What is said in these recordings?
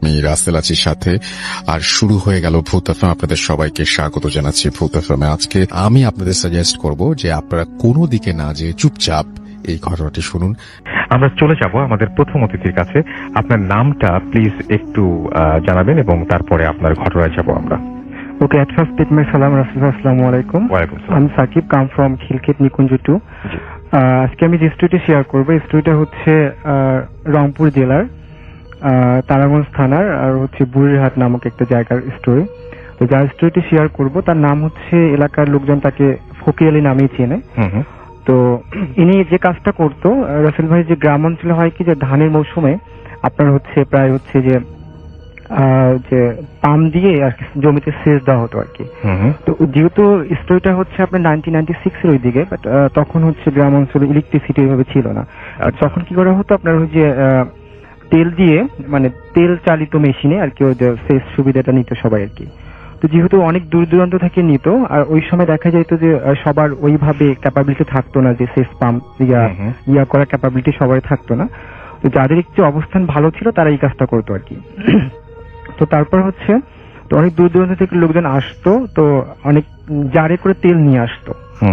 আমি রাসেল আছি সাথে। আর শুরু হয়ে গেল ভূত এফএম। আপনাদের সবাইকে স্বাগত জানাচ্ছি ভূত এফএমে। আজকে আমি আপনাদের সাজেস্ট করব যে আপনারা কোনো দিকে না যে চুপচাপ এই ঘটনাটি শুনুন। আমরা চলে যাব আমাদের প্রথম অতিথির কাছে। আপনার নামটা প্লিজ একটু জানাবেন এবং তারপরে আপনার ঘটনায় যাব আমরা। Okay, at first take my salam Rasulullah, assalamu alaikum. ওয়ালাইকুম সালাম। I'm Sakib, come from Khilkhet Nikunj 2. আজকে আমি যে স্টোরিটা শেয়ার করবো, এই স্টোরিটা হচ্ছে রংপুর জেলার তারাগঞ্জ থানার আর হচ্ছে বুড়িরহাট নামক একটা জায়গার স্টোরি। তো যার স্টোরিটি শেয়ার করব তার নাম হচ্ছে, এলাকার লোকজন তাকে ফকির আলী নামেই চেনে। তো ইনি যে কাজটা করতো রাসেল ভাই, যে গ্রাম অঞ্চলে হয় কি যে ধানের মৌসুমে আপনার হচ্ছে প্রায় হচ্ছে যে পাম দিয়ে আর কি জমিতে সেচ দেওয়া হতো আর কি। তো যেহেতু স্টোরিটা হচ্ছে আপনার 1996 এর ওই দিকে, বাট তখন হচ্ছে গ্রাম অঞ্চলে ইলেকট্রিসিটি ওইভাবে ছিল না। তখন কি করা হতো আপনার ওই যে তেল দিয়ে, মানে তেল চালিত মেশিনে আর কি ওই যে সেচ সুবিধাটা নিত সবাই আর কি। তো যেহেতু অনেক দূর দূরান্ত থেকে নিত, আর ওই সময় দেখা যেত যে সবার ওইভাবে ক্যাপাবিলিটি থাকতো না, যে সেচ পাম্প ইয়া করার ক্যাপাবিলিটি সবাই থাকতো না। তো যাদের একটু অবস্থান ভালো ছিল তারা এই কাজটা করতো আর কি। তো তারপর হচ্ছে তো অনেক দূর দূরান্ত থেকে লোকজন আসতো, তো অনেক জারে করে তেল নিয়ে আসতো।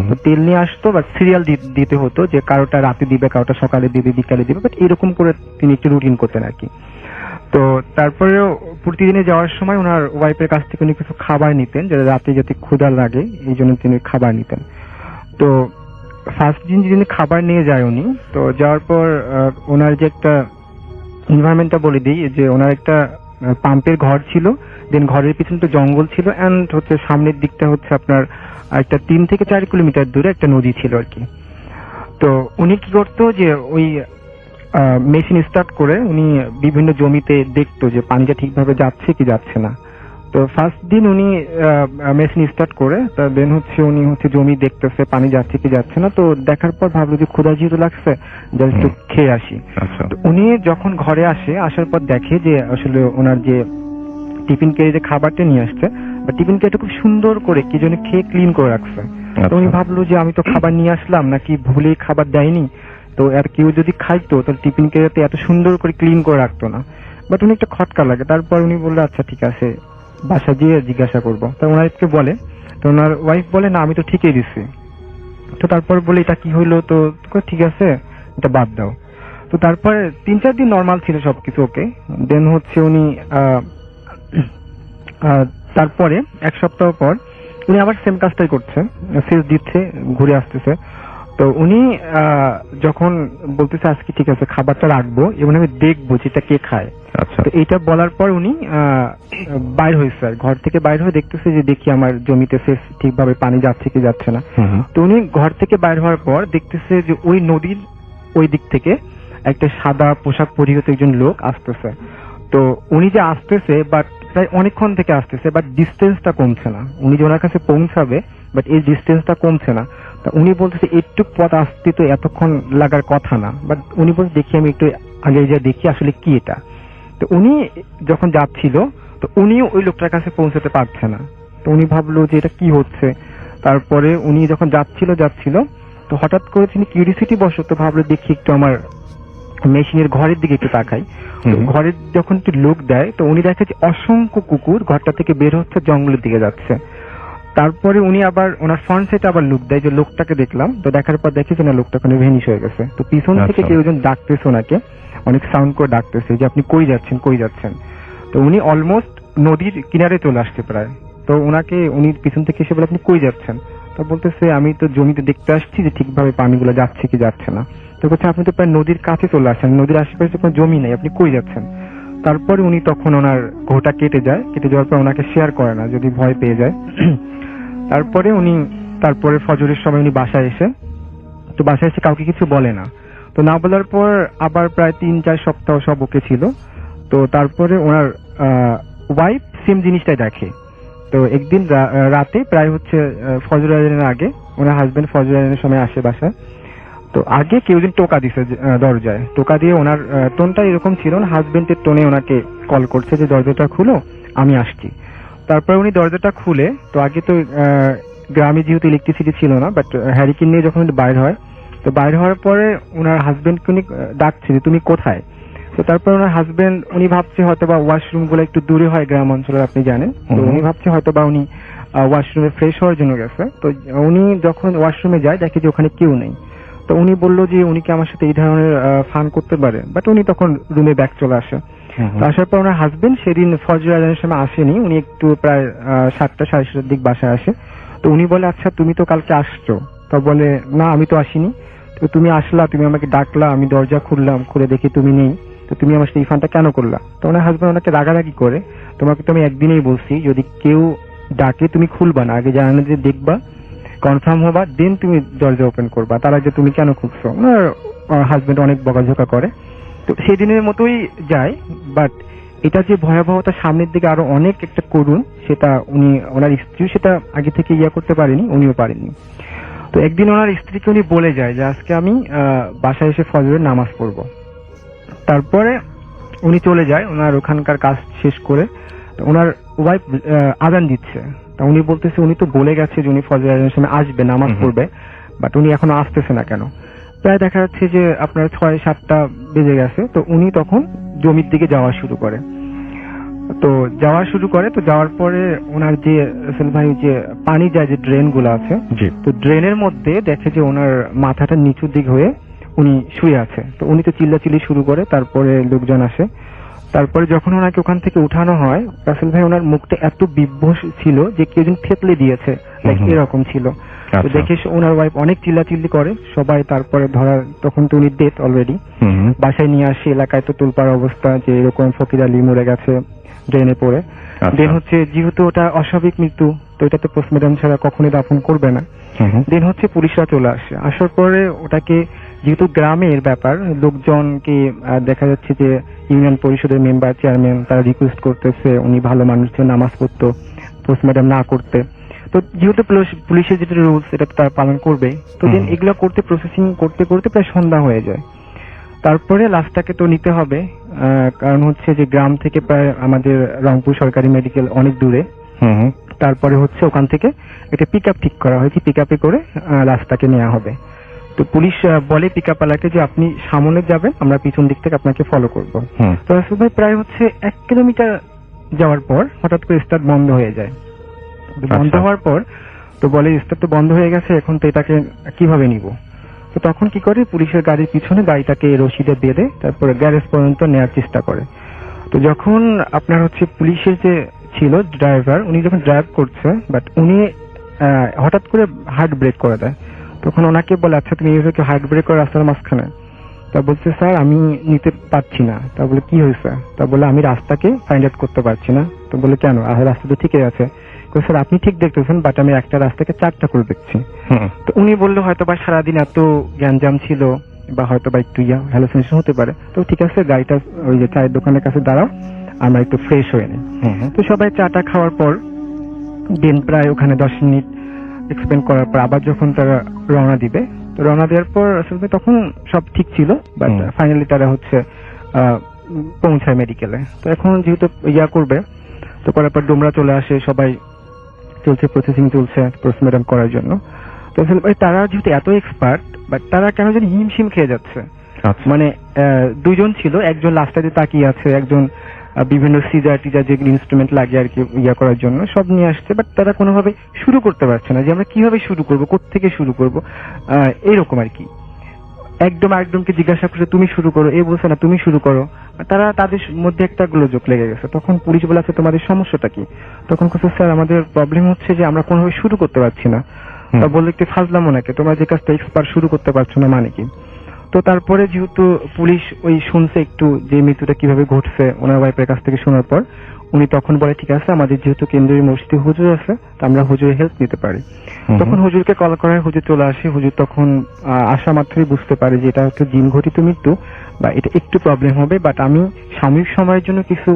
তো তেল নিয়ে আসতো, বা সিরিয়াল দিতে হতো, যে কারোটা রাতে দিবে, কারোটা সকালে দিবে, বিকালে দিবে, বাট এরকম করে তিনি একটু রুটিন করতেন আর কি। তো তারপরেও প্রতিদিনে যাওয়ার সময় ওনার ওয়াইফের কাছ থেকে উনি কিছু খাবার নিতেন, যাতে রাতে যাতে ক্ষুধা লাগে এই জন্য তিনি খাবার নিতেন। তো ফার্স্ট দিন যিনি খাবার নিয়ে যায় উনি, তো যাওয়ার পর ওনার যে একটা এনভায়রনমেন্টটা বলে দিই, যে ওনার একটা পাম্পের ঘর ছিল, দেন ঘরের পিছনে তো জঙ্গল ছিল, এন্ড হচ্ছে সামনের দিকটা হচ্ছে আপনার একটা 3 থেকে 4 কিলোমিটার দূরে একটা নদী ছিল আর কি। তো উনি কি করতো, যে ওই মেশিন স্টার্ট করে উনি বিভিন্ন জমিতে দেখতো যে পানিটা ঠিকভাবে যাচ্ছে কি যাচ্ছে না। তো ফার্স্ট দিন উনি মেশিন স্টার্ট করে দেন হচ্ছে উনি হচ্ছে জমি দেখতেছে পানি যাচ্ছে কি যাচ্ছে না। তো দেখার পর ভাবলো যে ক্ষুধা যেহেতু লাগছে, জাস্ট একটু খেয়ে আসি। তো উনি যখন ঘরে আসার পর দেখে যে আসলে ওনার যে টিফিন কেড়ে যে খাবারটা নিয়ে আসছে, বা টিফিন কেড়ে খুব সুন্দর করে কি যেন খেয়ে ক্লিন করে রাখছে। তো উনি ভাবলো যে আমি তো খাবার নিয়ে আসলাম, নাকি ভুলে খাবার দেয়নি, তো আর কেউ যদি খাইতো তাহলে টিফিন কেড়ে এত সুন্দর করে ক্লিন করে রাখতো না। বাট উনি একটা খটকা লাগে। তারপর উনি বললো আচ্ছা ঠিক আছে, বাসা গিয়ে জিজ্ঞাসা করবো। তো ওনারকে বলে, তো ওনার ওয়াইফ বলে না আমি তো ঠিকই দিচ্ছি। তো তারপর বলে এটা কি হইলো, তো ঠিক আছে এটা বাদ দাও। তো তারপরে 3-4 দিন নর্মাল ছিল সবকিছু ওকে। দেন হচ্ছে উনি তারপরে 1 সপ্তাহ পর উনি আবার সেম কাজটাই করছে, সেচ দিচ্ছে, ঘুরে আসতেছে। তো উনি যখন বলতেছে আজকে ঠিক আছে খাবারটা রাখবো এবং আমি দেখবো যেটা কে খায়। তো এইটা বলার পর উনি বাইর হয়েছে, ঘর থেকে বাইর হয়ে দেখতেছে যে দেখি আমার জমিতে সেচ ঠিকভাবে পানি যাচ্ছে কি যাচ্ছে না। তো উনি ঘর থেকে বাইর হওয়ার পর দেখতেছে যে ওই নদীর ওই দিক থেকে একটা সাদা পোশাক পরিহিত একজন লোক আসতেছে। তো উনি যে আসতেছে, বাট প্রায় অনেকক্ষণ থেকে আসতেছে, বাট ডিস্টেন্সটা কমছে না। উনি যে ওনার কাছে পৌঁছাবে, বাট এই ডিস্টেন্সটা কমছে না। তা উনি বলতেছে একটু পথ আসতে তো এতক্ষণ লাগার কথা না, বাট উনি বলতে দেখি আমি একটু আগে যা দেখি আসলে কি এটা। তো উনি যখন যাচ্ছিল, তো উনিও ওই লোকটার কাছে পৌঁছাতে পারছে না। তো উনি ভাবলো যে এটা কি হচ্ছে। তারপরে উনি যখন যাচ্ছিল, তো হঠাৎ করে তিনি কিউরিসিটি বশত ভাবলো দেখি একটু আমার মেশিনের ঘরের দিকে একটু তাকাই। ঘরের যখন একটু লোক দেয়, তো উনি দেখে যে অসংখ্য কুকুর ঘরটা থেকে বের হচ্ছে, জঙ্গলের দিকে যাচ্ছে। তারপরে উনি আবার ওনার ফ্রন্ট সাইডে আবার লুক দেয়, যে লোকটাকে দেখলাম। তো দেখার পর দেখে যে না, লোকটা ওখানে ভেনিশ হয়ে গেছে। তো পিছন থেকে কেউ একজন ডাকতেছে ওনাকে, অনেক সাউন্ড করে ডাকতেছে যে আপনি কই যাচ্ছেন। তো উনি অলমোস্ট নদীর কিনারে চলে আসছে প্রায়। তো ওনাকে উনি পিছন থেকে এসে বলে আপনি কই যাচ্ছেন। তো বলতেছে আমি তো জমিতে দেখতে আসছি যে ঠিকভাবে পানিগুলো যাচ্ছে কি যাচ্ছে না। তো বলছে আপনি তো প্রায় নদীর কাছে চলে আসছেন, নদীর আশেপাশে কোনো জমি নেই, আপনি কই যাচ্ছেন। তারপরে উনি তখন ওনার ঘোটা কেটে যাওয়ার পর ওনাকে শেয়ার করে না, যদি ভয় পেয়ে যায়। তারপরে ফজরের সময় উনি বাসায় এসে কাউকে কিছু বলে না। তো না বলার পর আবার প্রায় 3-4 সপ্তাহ সব ওকে ছিল। তো তারপরে ওনার ওয়াইফ সেম জিনিসটাই দেখে। তো একদিন রাতে প্রায় হচ্ছে ফজর আজানের আগে ওনার হাজবেন্ড ফজর আজানের সময় আসে বাসায়। তো আগে কেউ দিন টোকা দিছে দরজায়, টোকা দিয়ে ওনার টোনটা এরকম ছিল, হাজবেন্ডের টোনে ওনাকে কল করছে যে দরজাটা খুলো আমি আসছি। তারপর উনি দরজাটা খুলে, তো আগে তো গ্রামে যেহেতু ইলেকট্রিসিটি ছিল না, বাট হ্যারিকেন নিয়ে যখন বাইর হয়, তো বাইর হওয়ার পরে ওনার হাজবেন্ডকে উনি ডাকছে যে তুমি কোথায়। তো তো তারপর ওনার হাজবেন্ড উনি ভাবছে হয়তো বা ওয়াশরুম গুলো একটু দূরে হয় গ্রাম অঞ্চলে, আপনি জানেন, তো উনি ভাবছে হয়তো বা উনি ওয়াশরুমে ফ্রেশ হওয়ার জন্য গেছে। তো উনি যখন ওয়াশরুমে যায় দেখে যে ওখানে কেউ নেই। তো উনি বললো যে উনি কি আমার সাথে এই ধরনের ফান করতে পারে, বাট উনি তখন রুমে ব্যাক চলে আসে। তো আসার পর ওনার হাজবেন্ড সেদিন ফজর আজানের সময় আসেনি, উনি একটু প্রায় 7টা 7:30 দিক বাসায় আসে। তো উনি বলে আচ্ছা তুমি তো কালকে আসছো, তো বলে না আমি তো আসিনি। তো তুমি আসলা, তুমি আমাকে ডাকলা, আমি দরজা খুললাম, খুলে দেখি তুমি নেই, তো তুমি আমার সাথে এই ফানটা কেন করলা? তো ওনার হাজবেন্ড ওনাকে রাগারাগি করে, তোমাকে তো আমি একদিনেই বলছি যদি কেউ ডাকে তুমি খুলবা না, আগে জানানো যে দেখবা, কনফার্ম হবা, দেন তুমি দরজা ওপেন করবা, তার আগে তুমি কেন খুলছো? ওনার হাজবেন্ড অনেক বকাঝকা করে। তো সেদিনের মতোই যায়, বাট এটা যে ভয়াবহতা সামনের দিকে আরো অনেক একটা করুন, সেটা উনি ওনার স্ত্রী সেটা আগে থেকে করতে পারেনি, উনিও পারেননি। তো একদিন ওনার স্ত্রীকে উনি বলে যায় যে আজকে আমি বাসায় এসে ফজরের নামাজ পড়বো। তারপরে উনি চলে যায় ওনার ওখানকার কাজ শেষ করে। তো ওনার ওয়াইফ আজান দিচ্ছে, তা উনি বলতেছে উনি তো বলে গেছে যে উনি ফজর আজানের সময় আসবে, নামাজ পড়বে, বাট উনি এখনো আসতেছে না কেন? প্রায় দেখা যাচ্ছে যে আপনার 6-7টা বেজে গেছে। তো উনি তখন জমির দিকে যাওয়া শুরু করে। তো যাওয়ার পরে ওনার যে রাসেল ভাই যে পানি যায় যে ড্রেন গুলো আছে, তো ড্রেনের মধ্যে দেখে যে ওনার মাথাটা নিচুর দিক হয়ে উনি শুয়ে আছে। তো উনি তো চিল্লাচিল্লি শুরু করে, তারপরে লোকজন আসে। তারপরে যখন ওনাকে ওখান থেকে উঠানো হয়, রাসেল ভাই ওনার মুখটা এত বিভ্রস ছিল যে কেউ যেন থেতলে দিয়েছে, এরকম ছিল। তো দেখে ওনার ওয়াইফ অনেক চিল্লাচিল্লি করে, সবাই তারপরে ধরার, তখন তো উনি ডেথ অলরেডি, বাসায় নিয়ে আসে। এলাকায় তো তোলপাড় অবস্থা যে এরকম ফকির আলী মরে গেছে ড্রেনে পড়ে। দেন হচ্ছে যেহেতু ওটা অস্বাভাবিক মৃত্যু, তো এটা তো পোস্টমর্টম ছাড়া কখনোই দাফন করবে না। দেন হচ্ছে পুলিশরা চলে আসে, আসার পরে ওটাকে যেহেতু গ্রামের ব্যাপার, লোকজনকে দেখা যাচ্ছে যে ইউনিয়ন পরিষদের মেম্বার চেয়ারম্যান তারা রিকোয়েস্ট করতেছে উনি ভালো মানুষ ছিল, নামাজ পড়তো, পোস্টমর্টম না করতে। তো যেহেতু পুলিশের যেটা রুলস এটা তো তারা পালন করবে। তো দেন এগুলো করতে প্রসেসিং করতে করতে প্রায় সন্ধ্যা হয়ে যায়। তারপরে লাশটাকে তো নিতে হবে, কারণ হচ্ছে যে গ্রাম থেকে প্রায় আমাদের রংপুর সরকারি মেডিকেল অনেক দূরে। তারপরে হচ্ছে ওখান থেকে একটা পিক আপ ঠিক করা হয়েছে, পিক আপে করে লাশটাকে নেওয়া হবে। তো পুলিশ বলে পিক আপ ওয়ালাকে যে আপনি সামনে যাবেন, আমরা পিছন দিক থেকে আপনাকে ফলো করবো। তো রাসেল ভাই প্রায় হচ্ছে 1 কিলোমিটার যাওয়ার পর হঠাৎ করে স্টার্ট বন্ধ হয়ে যায়। বন্ধ হওয়ার পর তো বলে স্টার্ট তো বন্ধ হয়ে গেছে, এখন তো এটাকে কিভাবে নিব? তো তখন কি করে, পুলিশের গাড়ির পিছনে গাড়িটাকে রশিদে বেঁধে তারপরে গ্যারেজ পর্যন্ত নেওয়ার চেষ্টা করে। তো যখন আপনার হচ্ছে পুলিশের যে ছিল ড্রাইভার, উনি যখন ড্রাইভ করছে, বাট উনি হঠাৎ করে হার্ট ব্রেক করে দেয়। তখন ওনাকে বলে আচ্ছা তুমি এইভাবে হার্ট ব্রেক করে রাস্তার মাঝখানে? তা বলছে স্যার আমি নিতে পারছি না। তা বলে কি হয়েছে? তা বলে আমি রাস্তাকে ফাইন্ড আউট করতে পারছি না। তো বলে কেন, রাস্তা তো ঠিকই আছে। স্যার আপনি ঠিক দেখতেছেন, বাট আমি একটা রাস্তাকে 4টা করে দেখছি। তো উনি বললো হয়তো বা সারাদিন এত গ্যাঞ্জাম ছিল, বা হয়তো বা একটু হ্যালুসিনেশন হতে পারে। তো ঠিক আছে, গাড়িটা ওই যে চায়ের দোকানের কাছে দাঁড়াও, আমরা একটু ফ্রেশ হয়ে নিই। তো সবাই চাটা খাওয়ার পর দিন প্রায় ওখানে 10 মিনিট এক্সপ্লেন করার পর আবার যখন তারা রওনা দিবে, তো রওনা দেওয়ার পর আসলে তখন সব ঠিক ছিল, বাট ফাইনালি তারা হচ্ছে পৌঁছায় মেডিকেলে। তো এখন যেহেতু করবে, তো করার পর ডোমরা চলে আসে, সবাই চলছে, প্রসেসিং চলছে পোস্টমর্টম করার জন্য। তো তারা যেহেতু এত এক্সপার্ট, বাট তারা কেন জানি হিমশিম খেয়ে যাচ্ছে। মানে 2জন ছিল, একজন লাস্টে তাকিয়ে আছে, একজন বিভিন্ন সিজার টিজার যেগুলো ইনস্ট্রুমেন্ট লাগে আর কি করার জন্য সব নিয়ে আসছে, বাট তারা কোনোভাবে শুরু করতে পারছে না, যে আমরা কিভাবে শুরু করবো, কোত্থেকে শুরু করবো, এরকম আর কি। একদমকে জিজ্ঞাসা করছে তুমি শুরু করো, এ বলছে না তুমি শুরু করো। তারা তাদের মধ্যে একটা গোলযোগ লেগে গেছে। তখন পুলিশ বলে আছে তোমাদের সমস্যাটা কি? তখন বলছে স্যার আমাদের প্রবলেম হচ্ছে যে আমরা কোনোভাবে শুরু করতে পারছি না। তা বললে একটু ফাজলাম ওনাকে, তোমরা যে কাজটা এক্সপার্ট শুরু করতে পারছো না মানে কি? তো তারপরে যেহেতু পুলিশ ওই শুনছে একটু যে মৃত্যুটা কিভাবে ঘটছে ওনার ওয়াইফের কাছ থেকে শোনার পর, উনি তখন বলে ঠিক আছে আমাদের যেহেতু কেন্দ্রীয় মসজিদে হুজুর আছে, তা আমরা হুজুরের হেল্প নিতে পারি। তখন হুজুরকে কল করা হয়, হুজুর চলে আসে। হুজুর তখন আসা মাত্রই বুঝতে পারে যে এটা হচ্ছে জিন ঘটিত মৃত্যু, বা এটা একটু প্রবলেম হবে, বাট আমি সাময়িক সময়ের জন্য কিছু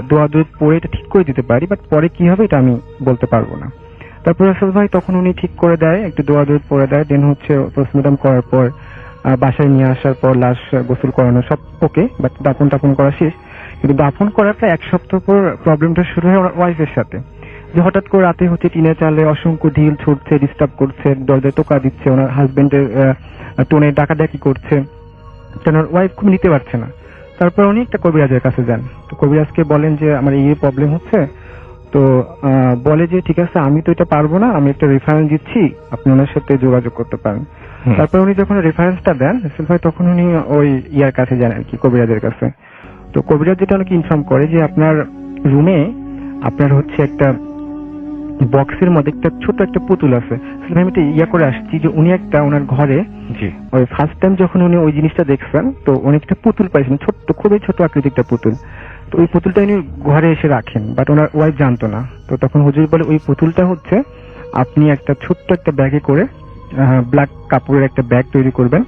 দোয়া দূর পরে এটা ঠিক করে দিতে পারি, বাট পরে কি হবে এটা আমি বলতে পারবো না। তারপর রাসেল ভাই তখন উনি ঠিক করে দেয়, একটু দোয়া দূর পরে দেয়। দেন হচ্ছে পোস্টমর্টম করার পর বাসায় নিয়ে আসার পর লাশ গোসল করানো সব ওকে, বাট দাফন টাফন করা শেষ। কিন্তু দাফন করার প্রায় 1 সপ্তাহ পর প্রবলেমটা শুরু হয় ওয়াইফের সাথে, যে হঠাৎ করে রাতে হচ্ছে টিনের চালে অসংখ্য ঢিল ছুটছে, ডিস্টার্ব করছে, দরজায় টোকা দিচ্ছে, ওনার হাজবেন্ডের টোনে ডাকাডাকি করছে, ওনার ওয়াইফ খুব নিতে পারছে না। তো তারপর উনি একটা কবিরাজের কাছে যান। তো কবিরাজকে বলেন যে আমার এই প্রবলেম হচ্ছে। তো বলে যে ঠিক আছে, আমি তো এটা পারবো না, আমি একটা রেফারেন্স দিচ্ছি, আপনি ওনার সাথে যোগাযোগ করতে পারেন। তারপর উনি যখন রেফারেন্সটা দেন রাসেল ভাই, তখন উনি ওই ইয়ার কাছে যান আর কি, কবিরাজের কাছে। তো কবিরাজ যেটা অনেকে ইনফর্ম করে যে আপনার রুমে আপনার হচ্ছে একটা বক্সের মধ্যে একটা ছোট একটা পুতুল আছে। আসলে আমি এটা ইয়া করে আসছি যে উনি একটা ওনার ঘরে জি ওই ফার্স্ট টাইম যখন উনি ওই জিনিসটা দেখছেন, তো উনি একটা পুতুল পাইছেন, ছোট্ট খুবই ছোট আকৃতির একটা পুতুল। তো ওই পুতুলটা উনি ঘরে এসে রাখেন, বাট ওনার ওয়াইফ জানতো না। তো তখন হুজুর বলে ওই পুতুলটা হচ্ছে আপনি একটা ছোট্ট একটা ব্যাগে করে ব্ল্যাক কাপড়ের একটা ব্যাগ তৈরি করবেন,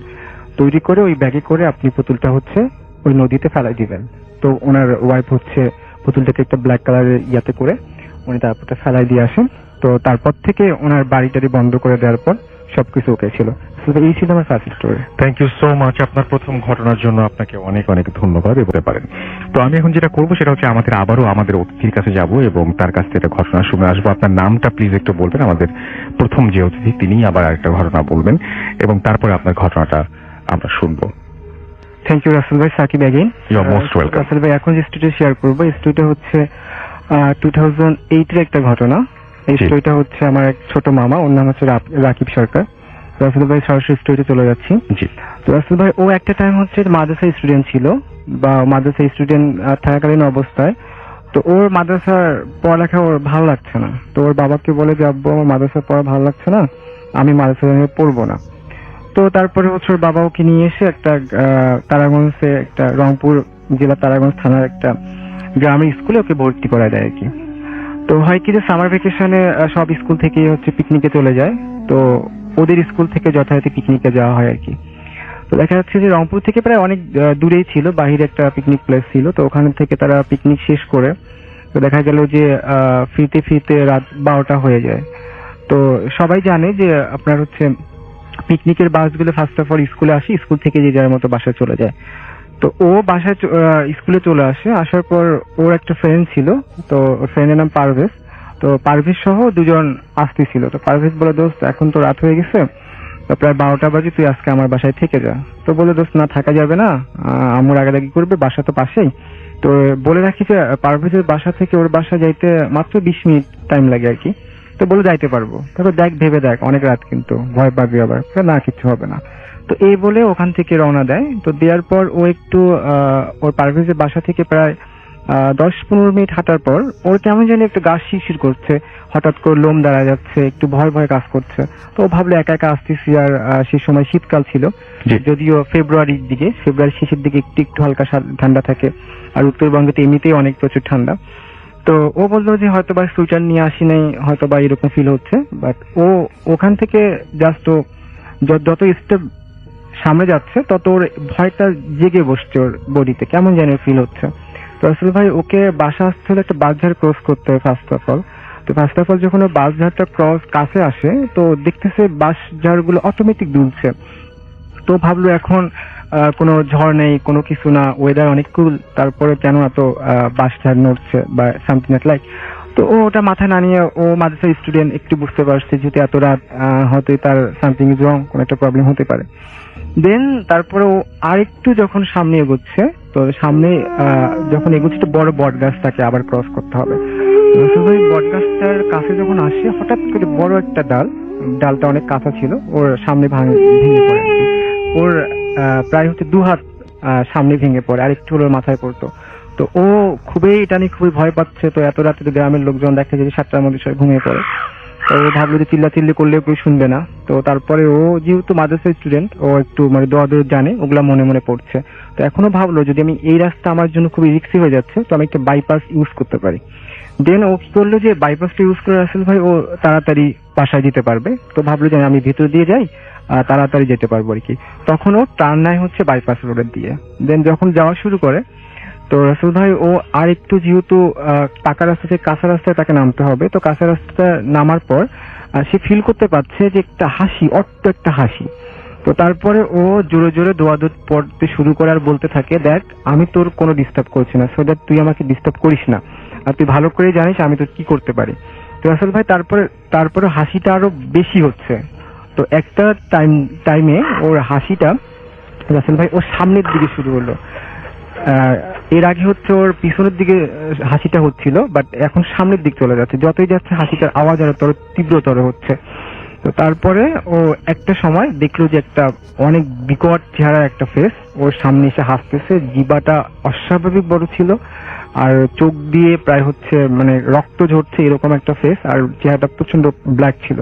তৈরি করে ওই ব্যাগে করে আপনি পুতুলটা হচ্ছে ওই নদীতে ফেলাই দিবেন। তো ওনার ওয়াইফ হচ্ছে পুতুলটাকে একটা ব্ল্যাক কালারের ইয়াতে করে উনি তারপরটা ফেলাই দিয়ে আসেন। তো তারপর থেকে ওনার বাড়িটারি বন্ধ করে দেওয়ার পর সবকিছু ওকে ছিল। এই ছিল আমার first story. Thank you so much. আপনার প্রথম ঘটনার জন্য আপনাকে অনেক অনেক ধন্যবাদ বলতে পারেন। তো আমি এখন যেটা করবো সেটা হচ্ছে আমাদের অতিথির কাছে যাব এবং তার কাছ থেকে একটা ঘটনা শুনে আসবো। আপনার নামটা প্লিজ একটু বলবেন। আমাদের প্রথম যে অতিথি তিনি আবার আরেকটা ঘটনা বলবেন এবং তারপরে আপনার ঘটনাটা আমরা শুনবো। থ্যাংক ইউ রাসেল ভাই, Sakib again. You are most welcome. Rasel ভাই, এখন যে স্টোরিটা শেয়ার করবো এই স্টোরিটা হচ্ছে 2008 এর একটা ঘটনা। এই স্টোরিটা হচ্ছে আমার এক ছোট মামা, ওর নাম হচ্ছে রাকিব সরকার। রাসেল ভাই সরাসরি স্টোরিতে চলে যাচ্ছি। জি। তো রাসেল ভাই ও একটা টাইম হচ্ছে মাদ্রাসা স্টুডেন্ট ছিল, বা মাদ্রাসা স্টুডেন্ট থাকাকালীন অবস্থায় তো ওর মাদ্রাসার পড়ালেখা ওর ভালো লাগছে না। তো ওর বাবাকে বলে যে আব্বু আমার মাদ্রাসার পড়া ভালো লাগছে না, আমি মাদ্রাসা পড়বো না। তো তারপরে হচ্ছে ওর বাবা ওকে নিয়ে এসে একটা তারাগঞ্জে, একটা রংপুর জেলা তারাগঞ্জ থানার একটা গ্রামের স্কুলে ওকে ভর্তি করা দেয় আর কি। তো হয় কি যে সামার ভ্যাকেশনে সব স্কুল থেকে হচ্ছে পিকনিকে চলে যায়, তো ওদের স্কুল থেকে যথারীতি পিকনিকে যাওয়া হয় আর কি। তো দেখা যাচ্ছে যে রংপুর থেকে প্রায় অনেক দূরেই ছিল, বাহিরে একটা পিকনিক প্লেস ছিল। তো ওখান থেকে তারা পিকনিক শেষ করে তো দেখা গেল যে ফিরতে ফিরতে রাত 12টা হয়ে যায়। তো সবাই জানে যে আপনার হচ্ছে পিকনিকের বাসগুলো ফার্স্ট অফ অল স্কুলে আসে, স্কুল থেকে যে যার মতো বাসায় চলে যায়। তো ও বাসায় স্কুলে চলে আসে, আসার পর ওর একটা ফ্রেন্ড ছিল, তো ফ্রেন্ডের নাম পারভেজ। তো পারভেজ সহ দুজন আসতেছিল। তো পারভেজ বলে দোস্ত এখন তো রাত হয়ে গেছে, প্রায় 12টা বাজে, তুই আজকে আমার বাসায় থেকে যা। তো বলে দোস্ত না থাকা যাবে না, আম্মুর আগাদাগি করবে, বাসা তো পাশেই। তো বলে রাখি যে পারভেজের বাসা থেকে ওর বাসা যাইতে মাত্র 20 মিনিট টাইম লাগে আর কি। তো বলে যাইতে পারবো। তারপর দেখ ভেবে দেখ, অনেক রাত কিন্তু, ভয় পাবি আবার। না কিছু হবে না। তো এই বলে ওখান থেকে রওনা দেয়। তো দেওয়ার পর ও একটু ওর পারভেজের বাসা থেকে প্রায় 10-15 মিনিট হাঁটার পর ওর কেমন জানি একটা গা শিরশির করছে, হঠাৎ করে লোম দাঁড়া যাচ্ছে, একটু ভয় ভয় কাজ করছে। তো ও ভাবলো একা একা আসতেছি, আর সেই সময় শীতকাল ছিল, যদিও ফেব্রুয়ারির দিকে, ফেব্রুয়ারির শেষের দিকে একটু একটু হালকা ঠান্ডা থাকে, আর উত্তরবঙ্গে তো এমনিতেই অনেক প্রচুর ঠান্ডা। তো ও বললো যে হয়তো বা সুইটার নিয়ে আসি নাই, হয়তো বা এরকম ফিল হচ্ছে। বাট ও ওখান থেকে জাস্ট যত স্টেপ সামনে যাচ্ছে তত ওর ভয়টা জেগে বসছে ওর বডিতে, কেমন যেন ফিল হচ্ছে। তো আসলে ভাই ওকে বাসা আসতে হলে একটা বাসঝাড় ক্রস করতে হয় ফার্স্ট অফ অল। তো ফার্স্ট অফ অল যখন ও বাসঝাড়টা ক্রস কাছে আসে, তো দেখতেছে বাসঝাড় গুলো অটোমেটিক দুলছে। তো ভাবলো এখন কোনো ঝড় নেই, কোনো কিছু না, ওয়েদার অনেক কুল, তারপরে কেন এত বাসঝাড় নড়ছে বা সামথিং লাইক। তো ও ওটা মাথায় না নিয়ে, ও মাদ্রাসার স্টুডেন্ট, একটু বুঝতে পারছে যেহেতু এত রাত, হয়তো তার সামথিং ইজ রং, কোনো একটা প্রবলেম হতে পারে। দেন তারপরে ও আরেকটু যখন সামনে এগোচ্ছে, তো সামনে যখন এগোচ্ছে তো বড় বট গাছটাকে আবার ক্রস করতে হবে। বট গাছটার কাছে যখন আসে, হঠাৎ করে বড় একটা ডালটা অনেক কাঁচা ছিল, ওর সামনে ভেঙে পড়ে। ওর প্রায় হচ্ছে 2 হাত সামনে ভেঙে পড়ে, আর একটু ওর মাথায় পড়তো। তো ও এটা নিয়ে খুবই ভয় পাচ্ছে। তো এত রাতে গ্রামের লোকজন দেখা যায় 7টার মধ্যে সবাই ঘুমিয়ে পড়ে। তো ও ভাবলো যে চিল্লাচিল্লি করলেও কেউ শুনবে না। তো তারপরে ও যেহেতু মাদ্রাসার স্টুডেন্ট, ও একটু মানে দোয়া জানে, ওগুলা মনে মনে পড়ছে। তো এখনো ভাবলো যদি আমি এই রাস্তা আমার জন্য খুবই রিস্কি হয়ে যাচ্ছে, তো আমি একটা বাইপাস ইউজ করতে পারি। দেন ও কি করলো যে বাইপাসটা ইউজ করে আসলে ভাই ও তাড়াতাড়ি বাসায় যেতে পারবে। তো ভাবলো যে আমি ভিতর দিয়ে যাই, তাড়াতাড়ি যেতে পারবো আর কি। তখন ও টার্ন নেয় হচ্ছে বাইপাস রোডের দিয়ে। দেন যখন যাওয়া শুরু করে, তো রাসেল ভাই ও আর একটু যেহেতু পাকা রাস্তা থেকে কাঁচা রাস্তায় তাকে নামতে হবে, তো কাঁচা রাস্তা নামার পর সে ফিল করতে পারছে যে একটা হাসি, অট্ট একটা হাসি। তো তারপরে ও জোরে জোরে দোয়া পড়তে শুরু করে আর বলতে থাকে, দেখ আমি তোর কোনো ডিস্টার্ব করছি না, সো দ্যাট তুই আমাকে ডিস্টার্ব করিস না, আর তুই ভালো করে জানিস আমি তোর কি করতে পারি। তো রাসেল ভাই তারপরে হাসিটা আরো বেশি হচ্ছে। তো একটা টাইমে ওর হাসিটা রাসেল ভাই ওর সামনের দিকে শুরু হলো। এর আগে হচ্ছে ওর পিছনের দিকে হাসিটা হচ্ছিল, বাট এখন সামনের দিক চলে যাচ্ছে, যতই যাচ্ছে হাসিটার আওয়াজ আরো তীব্রতর হচ্ছে। তো তারপরে ও একটা সময় দেখলো যে একটা অনেক বিকট চেহারার একটা ফেস ওর সামনে এসে হাসতেছে, জিবাটা অস্বাভাবিক বড় ছিল, আর চোখ দিয়ে প্রায় হচ্ছে মানে রক্ত ঝরছে এরকম একটা ফেস, আর চেহারাটা প্রচন্ড ব্ল্যাক ছিল।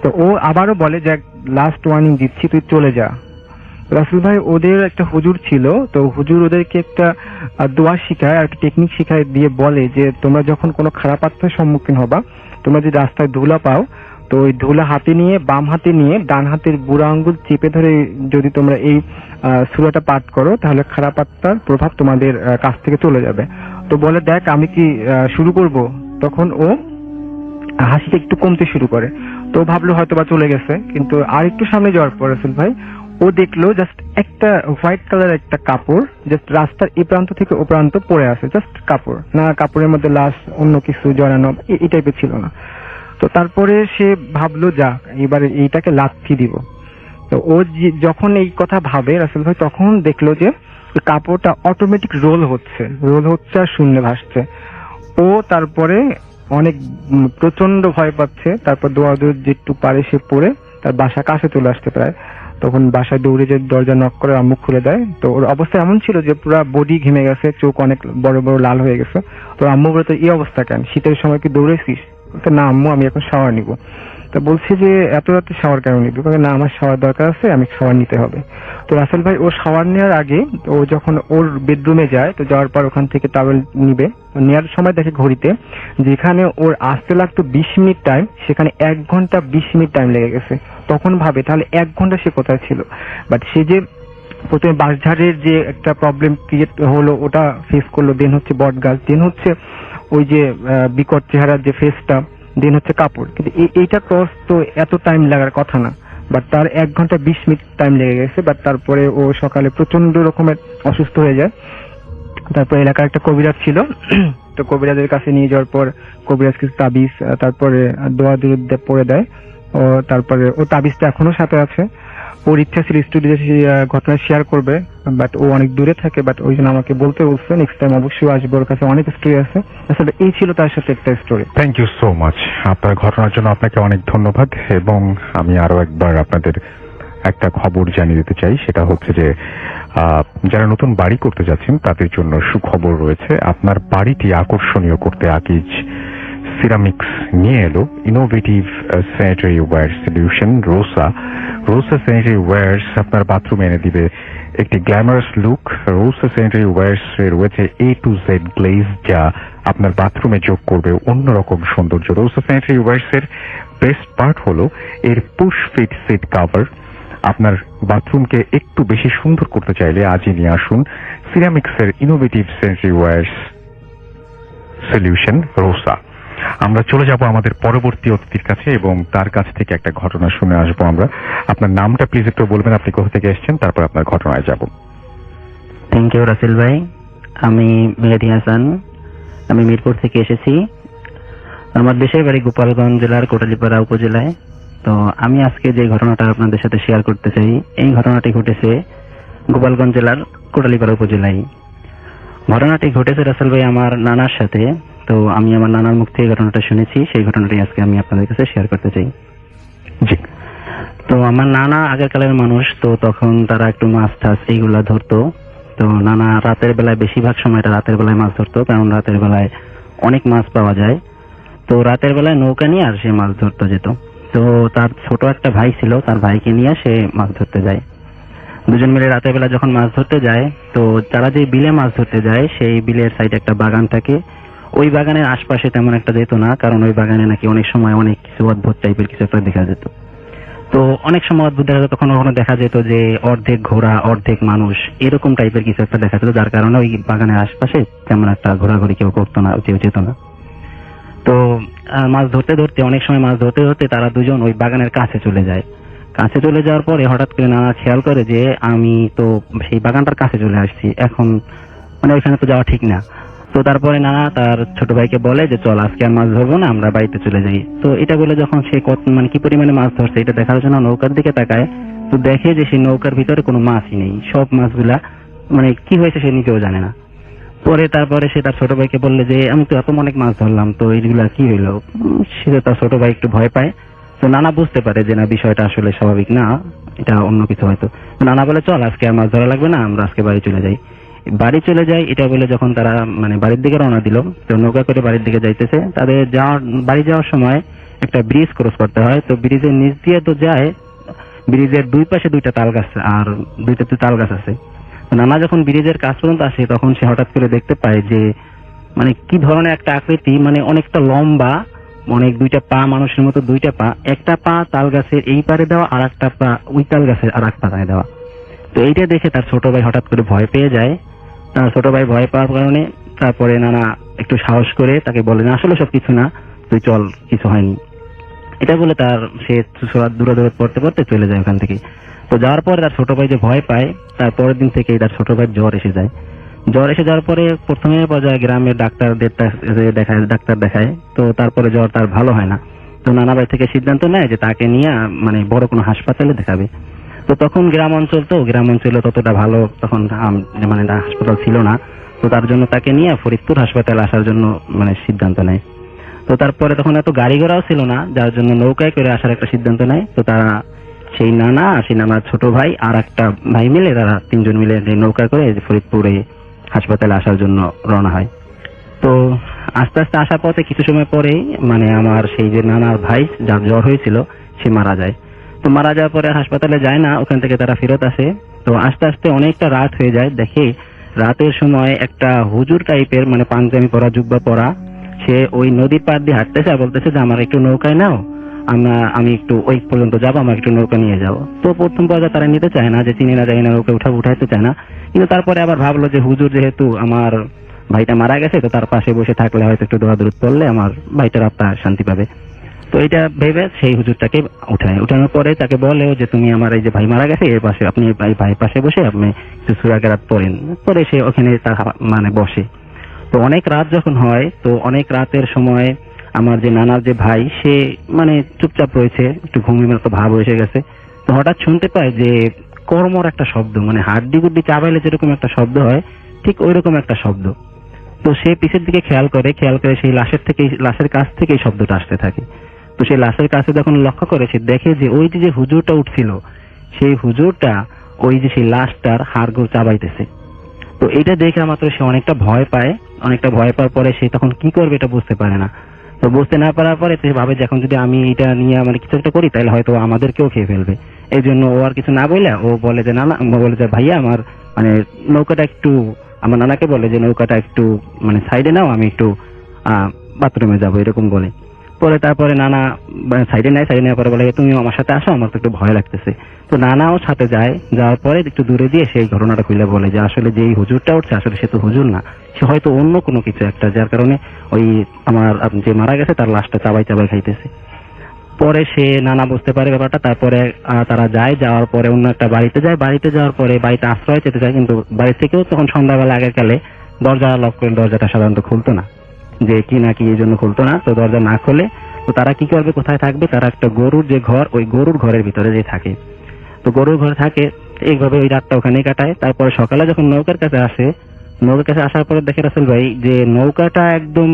তো ও আবারও বলে যে লাস্ট ওয়ার্নিং দিচ্ছি, তুই চলে যা। রাসেল ভাই, ওদের একটা হুজুর ছিল, তো হুজুর ওদেরকে একটা দোয়া শিখায় আর একটা টেকনিক শিখায় দিয়ে বলে যে তোমরা যখন কোনো খারাপ আত্মার সম্মুখীন হবা, তোমরা যদি রাস্তায় ধুলা পাও, তো ওই ধুলা হাতে নিয়ে বাম হাতে নিয়ে ডান হাতের বুড়া আঙ্গুল চেপে ধরে যদি তোমরা এই সূরাটা পাঠ করো, তাহলে খারাপ আত্মার প্রভাব তোমাদের কাছ থেকে চলে যাবে। তো বলে দেখ আমি কি শুরু করব? তখন ও হাসিটা একটু কমতে শুরু করে। তো ভাবলো হয়তো বা চলে গেছে, কিন্তু আর একটু সামনে যাওয়ার পর রাসেল ভাই ও দেখলো জাস্ট একটা হোয়াইট কালার একটা কাপড় জাস্ট রাস্তার এই প্রান্ত থেকে ও প্রান্ত পড়ে আছে, জাস্ট কাপড়, না কাপড়ের মধ্যে লাশ অন্য কিছু জড়ানো এই টাইপের ছিল না। তো তারপরে সে ভাবলো যা এবারে এইটাকে লাথি দিব। তো ও যখন এই কথা ভাবে রাসেল ভাই, তখন দেখলো যে কাপড়টা অটোমেটিক রোল হচ্ছে আর শূন্যে ভাসছে। ও তারপরে অনেক প্রচন্ড ভয় পাচ্ছে, তারপর দৌড়াদৌড় যেটু পারে সে পড়ে তার বাসা কাছে চলে আসতে প্রায়, তখন বাসায় দৌড়ে যে দরজা নক করে আম্মু খুলে দেয়। তো ওর অবস্থা এমন ছিল যে পুরো বডি ঘেমে গেছে, চোখ অনেক বড় বড় লাল হয়ে গেছে। তো আম্মু বলে, তো এই অবস্থা কেন, শীতের সময় কি দৌড়েছিস? তো না আম্মু, আমি এখন শাওয়ার নিব। তো বলছি যে এত রাতে শাওয়ার কেন নিবি? না আমার শাওয়ার দরকার আছে, আমি শাওয়ার নিতে হবে। তো রাসেল ভাই ও শাওয়ার নেওয়ার আগে ও যখন ওর বেডরুমে যায়, তো যাওয়ার পর ওখান থেকে টাওয়েল নিবে, নেওয়ার সময় দেখে ঘড়িতে যেখানে ওর আসতে লাগতো 20 মিনিট টাইম, সেখানে 1 ঘন্টা 20 মিনিট টাইম লেগে গেছে। তখন ভাবে তাহলে 1 ঘন্টা সে কোথায় ছিল। বাট সে যে প্রথমে বাঁশঝাড়ের যে একটা প্রবলেম ক্রিয়েট হলো ওটা ফেস করলো, দেন হচ্ছে বট গাছ, দেন হচ্ছে ওই যে বিকট চেহারার যে ফেসটা, দেন হচ্ছে কাপড়। কিন্তু এইটা ক্রস তো এত টাইম লাগার কথা না, বাট তার 1 ঘন্টা 20 মিনিট টাইম লেগে গেছে। বাট তারপরে ও সকালে প্রচন্ড রকমের অসুস্থ হয়ে যায়। তারপর এলাকার একটা কবিরাজ ছিল, তো কবিরাজের কাছে নিয়ে যাওয়ার পর কবিরাজ কিছু তাবিজ তারপরে দোয়া দুরুদ পড়ে দেয়। ও তারপরে ও তাবিজটা এখনো সাথে আছে। ওর ইচ্ছা ছিল স্টুডিওতে ঘটনা শেয়ার করবে, বাট ও অনেক দূরে থাকে, বাট ওই জন্য আমাকে বলতে বলছে নেক্সট টাইম অবশ্যই আসবে, ওর কাছে অনেক স্টোরি আছে। আসলে এই ছিল তার সাথে একটা story. Thank you so much. আপনার ঘটনার জন্য আপনাকে অনেক ধন্যবাদ। এবং আমি আরো একবার আপনাদের একটা খবর জানিয়ে দিতে চাই, সেটা হচ্ছে যে যারা নতুন বাড়ি করতে যাচ্ছেন তাদের জন্য সুখবর রয়েছে। আপনার বাড়িটি আকর্ষণীয় করতে আকিজ সিরামিক্স নিয়ে এলো innovative sanitary wire solution Rosa sanitary wires. আপনার বাথরুমে এনে দিবে একটি glamorous look. Rosa sanitary wires রয়েছে A to Z গ্লেজ, যা আপনার বাথরুমে যোগ করবে অন্যরকম সৌন্দর্য। রোসা স্যানিটারি ওয়্যার্স এর বেস্ট পার্ট হলো এর পুশ ফিট সিট কভার। আপনার বাথরুমকে একটু বেশি সুন্দর করতে চাইলে আজই নিয়ে আসুন সিরামিক্স এর innovative sanitary wires solution Rosa. আমরা চলে যাব আমাদের পরবর্তী অতিথির কাছে এবং তার কাছ থেকে একটা ঘটনা শুনে আসবো আমরা। আপনার নামটা প্লিজ একটু বলবেন, আপনি কোথা থেকে এসেছেন, তারপর আপনার ঘটনায় যাব। থ্যাংক ইউ রাসেল ভাই। আমি মেহেদী হাসান, আমি মিরপুর থেকে এসেছি। আমার দেশের বাড়ি গোপালগঞ্জ জেলার কোটালীপাড়া উপজেলায়। তো আমি আজকে যে ঘটনাটা আপনাদের সাথে শেয়ার করতে চাই, এই ঘটনাটি ঘটেছে গোপালগঞ্জ জেলার কোটালীপাড়া উপজেলায়। ঘটনাটি ঘটেছে রাসেল ভাই আমার নানার সাথে। তো আমি আমার নানার মুখ থেকে ঘটনাটা শুনেছি, সেই ঘটনাটি আজকে আমি আপনাদের কাছে শেয়ার করতে চাই। জি। তো আমার নানা আগের কালের মানুষ, তো তখন তারা একটু মাছ টাছ এইগুলা ধরতো। তো নানা রাতের বেলায়, বেশিরভাগ সময়টা রাতের বেলায় মাছ ধরতো, কারণ রাতের বেলায় অনেক মাছ পাওয়া যায়। তো রাতের বেলায় নৌকা নিয়ে আর সে মাছ ধরতে যেত। তো তার ছোট একটা ভাই ছিল, তার ভাইকে নিয়ে সে মাছ ধরতে যায়। দুজন মিলে রাতের বেলা যখন মাছ ধরতে যায়, তো তারা যে বিলে মাছ ধরতে যায়, সেই বিলের সাইডে একটা বাগান থাকে। ওই বাগানের আশপাশে তেমন একটা যেত না, কারণ ওই বাগানে নাকি অনেক সময় অনেক কিছু অদ্ভুত টাইপের কিছু একটা দেখা যেত। তো অনেক সময় অদ্ভুত দেখা যেত, কখনো কখনো দেখা যেত যে অর্ধেক ঘোড়া অর্ধেক মানুষ, এরকম টাইপের কিছু একটা দেখা যেত, যার কারণে ওই বাগানের আশপাশে তেমন একটা ঘোরাঘুরি কেউ করতো না, কেউ যেত না। তো মাছ ধরতে ধরতে, অনেক সময় মাছ ধরতে ধরতে তারা দুজন ওই বাগানের কাছে চলে যায়। কাছে চলে যাওয়ার পরে হঠাৎ করে নানা খেয়াল করে যে আমি তো সেই বাগানটার কাছে চলে আসছি, এখন মানে ওইখানে তো যাওয়া ঠিক না। তো তারপরে নানা তার ছোট ভাইকে বলে যে চল আজকে আর মাছ ধরবো না, আমরা বাড়িতে চলে যাই। তো এটা বলে যখন সে মানে কি পরিমাণে মাছ ধরছে এটা দেখার জন্য নৌকার দিকে তাকায়, তো দেখে যে সেই নৌকার ভিতরে কোনো মাছই নেই, সব মাছগুলা মানে কি হয়েছে সে নিজেও জানে না। পরে তারপরে সে তার ছোট ভাইকে বললে যে আমি তো এত অনেক মাছ ধরলাম, তো এইগুলা কি হইলো। সে তার ছোট ভাই একটু ভয় পায়। তো নানা বুঝতে পারে যে না, বিষয়টা আসলে স্বাভাবিক না, এটা অন্য কিছু হয়তো। তো নানা বলে চল আজকে আর মাছ ধরা লাগবে না, আমরা আজকে বাড়ি চলে যাই। বাড়ি চলে যায় এটা বলে যখন তারা মানে বাড়ির দিকে রওনা দিল, তো নৌকা করে বাড়ির দিকে যাইতেছে, তাদের বাড়ি যাওয়ার সময় একটা ব্রিজ ক্রস করতে হয়। তো ব্রিজের নিচ দিয়ে তো যায়, ব্রিজের দুই পাশে দুইটা তাল গাছ আর দুইটা তাল গাছ আছে। নানা যখন ব্রিজের কাছ পর্যন্ত আসে তখন সে হঠাৎ করে দেখতে পায় যে মানে কি ধরনের একটা আকৃতি, মানে অনেকটা লম্বা, অনেক দুইটা পা, মানুষের মতো দুইটা পা, একটা পা তাল গাছের এই পারে দেওয়া, আর একটা পা ওই তাল গাছের আর এক পাতায় দেওয়া। তো এইটা দেখে তার ছোট ভাই হঠাৎ করে ভয় পেয়ে যায়। তার ছোট ভাই ভয় পাওয়ার কারণে তারপরে নানা একটু সাহস করে তাকে বলে না আসলে সব কিছু না, তুই চল, কিছু হয়নি। এটা বলে তার সে দূরে পড়তে পড়তে চলে যায় ওখান থেকে। তো যাওয়ার পরে তার ছোট ভাই যে ভয় পায়, তার পরের দিন থেকে তার ছোট ভাই জ্বর এসে যায়। জ্বর এসে যাওয়ার পরে প্রথমে পর্যায়ে গ্রামের ডাক্তার দেখায়, তো তারপরে জ্বর তার ভালো হয় না। তো নানা ভাই থেকে সিদ্ধান্ত নেয় যে তাকে নিয়ে মানে বড় কোনো হাসপাতালে দেখাবে। তো তখন গ্রাম অঞ্চলে ততটা ভালো তখন মানে হাসপাতাল ছিল না। তো তার জন্য তাকে নিয়ে ফরিদপুর হাসপাতালে আসার জন্য মানে সিদ্ধান্ত নেয়। তো তারপরে তখন এত গাড়ি ঘোড়াও ছিল না, যার জন্য নৌকায় করে আসার একটা সিদ্ধান্ত নেয়। তো তারা সেই নানার ছোট ভাই আর একটা ভাই মিলে তারা তিনজন মিলে নৌকা করে ফরিদপুরে হাসপাতালে আসার জন্য রওনা হয়। তো আস্তে আস্তে আসার পথে কিছু সময় পরেই মানে আমার সেই যে নানার ভাই যার জ্বর হয়েছিল সে মারা যায়। তো মারা যাওয়ার পরে হাসপাতালে যায় না, ওখান থেকে তারা ফেরত আসে। তো আস্তে আস্তে অনেকটা রাত হয়ে যায়, দেখে রাতের সময় একটা হুজুর টাইপের মানে পাঞ্জাবি পরা, জুব্বা পরা, সে ওই নদীর পাড় দিয়ে হাঁটতেছে আর বলতেছে যে আমার একটু নৌকায় নাও, আমি একটু ওই পর্যন্ত যাবো, আমার একটু নৌকা নিয়ে যাবো। তো প্রথম পর্যায়ে তারা নিতে চায় না, যে চিনি না জানি না, নৌকা উঠাইতে চায় না। কিন্তু তারপরে আবার ভাবলো যে হুজুর যেহেতু আমার ভাইটা মারা গেছে, তো তার পাশে বসে থাকলে হয়তো একটু দোয়া-দরুদ পড়লে আমার ভাইটার আত্মা শান্তি পাবে। তো এটা ভেবে সেই হুজুরটাকে উঠানোর পরে তাকে বলে যে তুমি আমার এই যে ভাই মারা গেছে এর পাশে আপনি ভাই পাশে বসে আপনি সূরা কেরাত পড়েন। পরে সে ওখানে তার মানে বসে। তো অনেক রাত যখন হয়, তো অনেক রাতের সময় আমার যে নানার যে ভাই সে মানে চুপচাপ রয়েছে, একটু ঘুমিয়ে মতো ভাব এসে গেছে। তো হঠাৎ শুনতে পায় যে কর্মর একটা শব্দ, মানে হাড্ডি গুড্ডি চাবাইলে যেরকম একটা শব্দ হয় ঠিক ওইরকম একটা শব্দ। তো সে পিছের দিকে খেয়াল করে সেই লাশের কাছ থেকে এই শব্দটা আসতে থাকে। তো সেই লাশের কাছে যখন লক্ষ্য করে সে দেখে যে ওই যে হুজুরটা উঠছিল, সেই হুজুরটা ওই যে সেই লাশটার হাড়গোড় চাবাইতেছে। তো এটা দেখে মাত্র সে অনেকটা ভয় পায়। অনেকটা ভয় পাওয়ার পরে সে তখন কি করবে এটা বুঝতে পারে না। তো বুঝতে না পারার পরে সে ভাবে যে এখন যদি আমি এটা নিয়ে মানে কিছু একটা করি তাহলে হয়তো আমাদেরকেও খেয়ে ফেলবে। এই জন্য ও আর কিছু না বলে ও বলে যে নানা, বলে যে ভাইয়া আমার মানে নৌকাটা একটু, আমার নানাকে বলে যে নৌকাটা একটু মানে সাইডে নাও, আমি একটু বাথরুমে যাবো, এরকম বলে। পরে তারপরে নানা সাইডে নেওয়ার পরে বলে তুমি আমার সাথে আসো, আমার তো একটু ভয় লাগতেছে। তো নানাও সাথে যায়, যাওয়ার পরে একটু দূরে দিয়ে সেই ঘটনাটা খুলে বলে যে আসলে যে হুজুরটা উঠছে আসলে সে তো হুজুর না, সে হয়তো অন্য কোনো কিছু একটা, যার কারণে ওই আমার যে মারা গেছে তার লাশটা চাবাই খাইতেছে। পরে সে নানা বুঝতে পারে ব্যাপারটা। তারপরে তারা যাওয়ার পরে অন্য একটা বাড়িতে যাওয়ার পরে বাড়িতে আশ্রয় চেতে যায়, কিন্তু বাড়ি থেকেও তখন সন্ধ্যাবেলা আগেকালে দরজা লক করে দরজাটা সাধারণত খুলতো না, যে কি না কি এই জন্য খুলতো না। তো দরজা না খুলে তো তারা কি করবে, কোথায় থাকবে, তারা একটা গরুর যে ঘর, ওই গরুর ঘরের ভিতরে যে থাকে, তো গরুর ঘরে থাকে, এইভাবে ওই রাতটা ওখানেই কাটায়। তারপরে সকালে যখন নৌকার কাছে আসার পরে দেখে রাসেল ভাই যে নৌকাটা একদম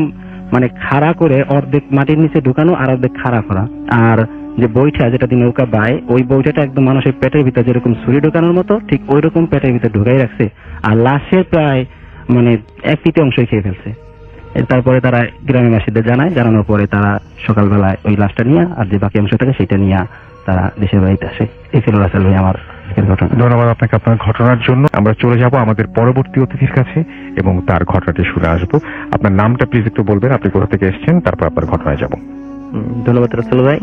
মানে খাড়া করে অর্ধেক মাটির নিচে ঢুকানো আর অর্ধেক খাড়া করা, আর যে বইটা যেটা দিয়ে নৌকা বায় ওই বইটাটা একদম মানুষের পেটের ভিতরে যেরকম ছুরি ঢুকানোর মতো ঠিক ওই রকম পেটের ভিতরে ঢুকাই রাখছে, আর লাশের প্রায় মানে 1/3 অংশই খেয়ে ফেলছে। তারপরে তারা গ্রামবাসীদের জানানোর পরে তারা সকালবেলায় ওই লাশটা নিয়ে আর যে বাকি অংশ থাকে সেটা নিয়ে তারা দেশের বাড়িতে আসে। এই ছিল রাসেল ভাই আমার ঘটনা। ধন্যবাদ আপনাকে আপনার ঘটনার জন্য। আমরা চলে যাব আমাদের পরবর্তী অতিথির কাছে এবং তার ঘটনাটি শুনে আসবো। আপনার নামটা প্লিজ একটু বলবেন, আপনি কোথা থেকে এসেছেন, তারপর আপনার ঘটনায় যাব। ধন্যবাদ রাসেল ভাই,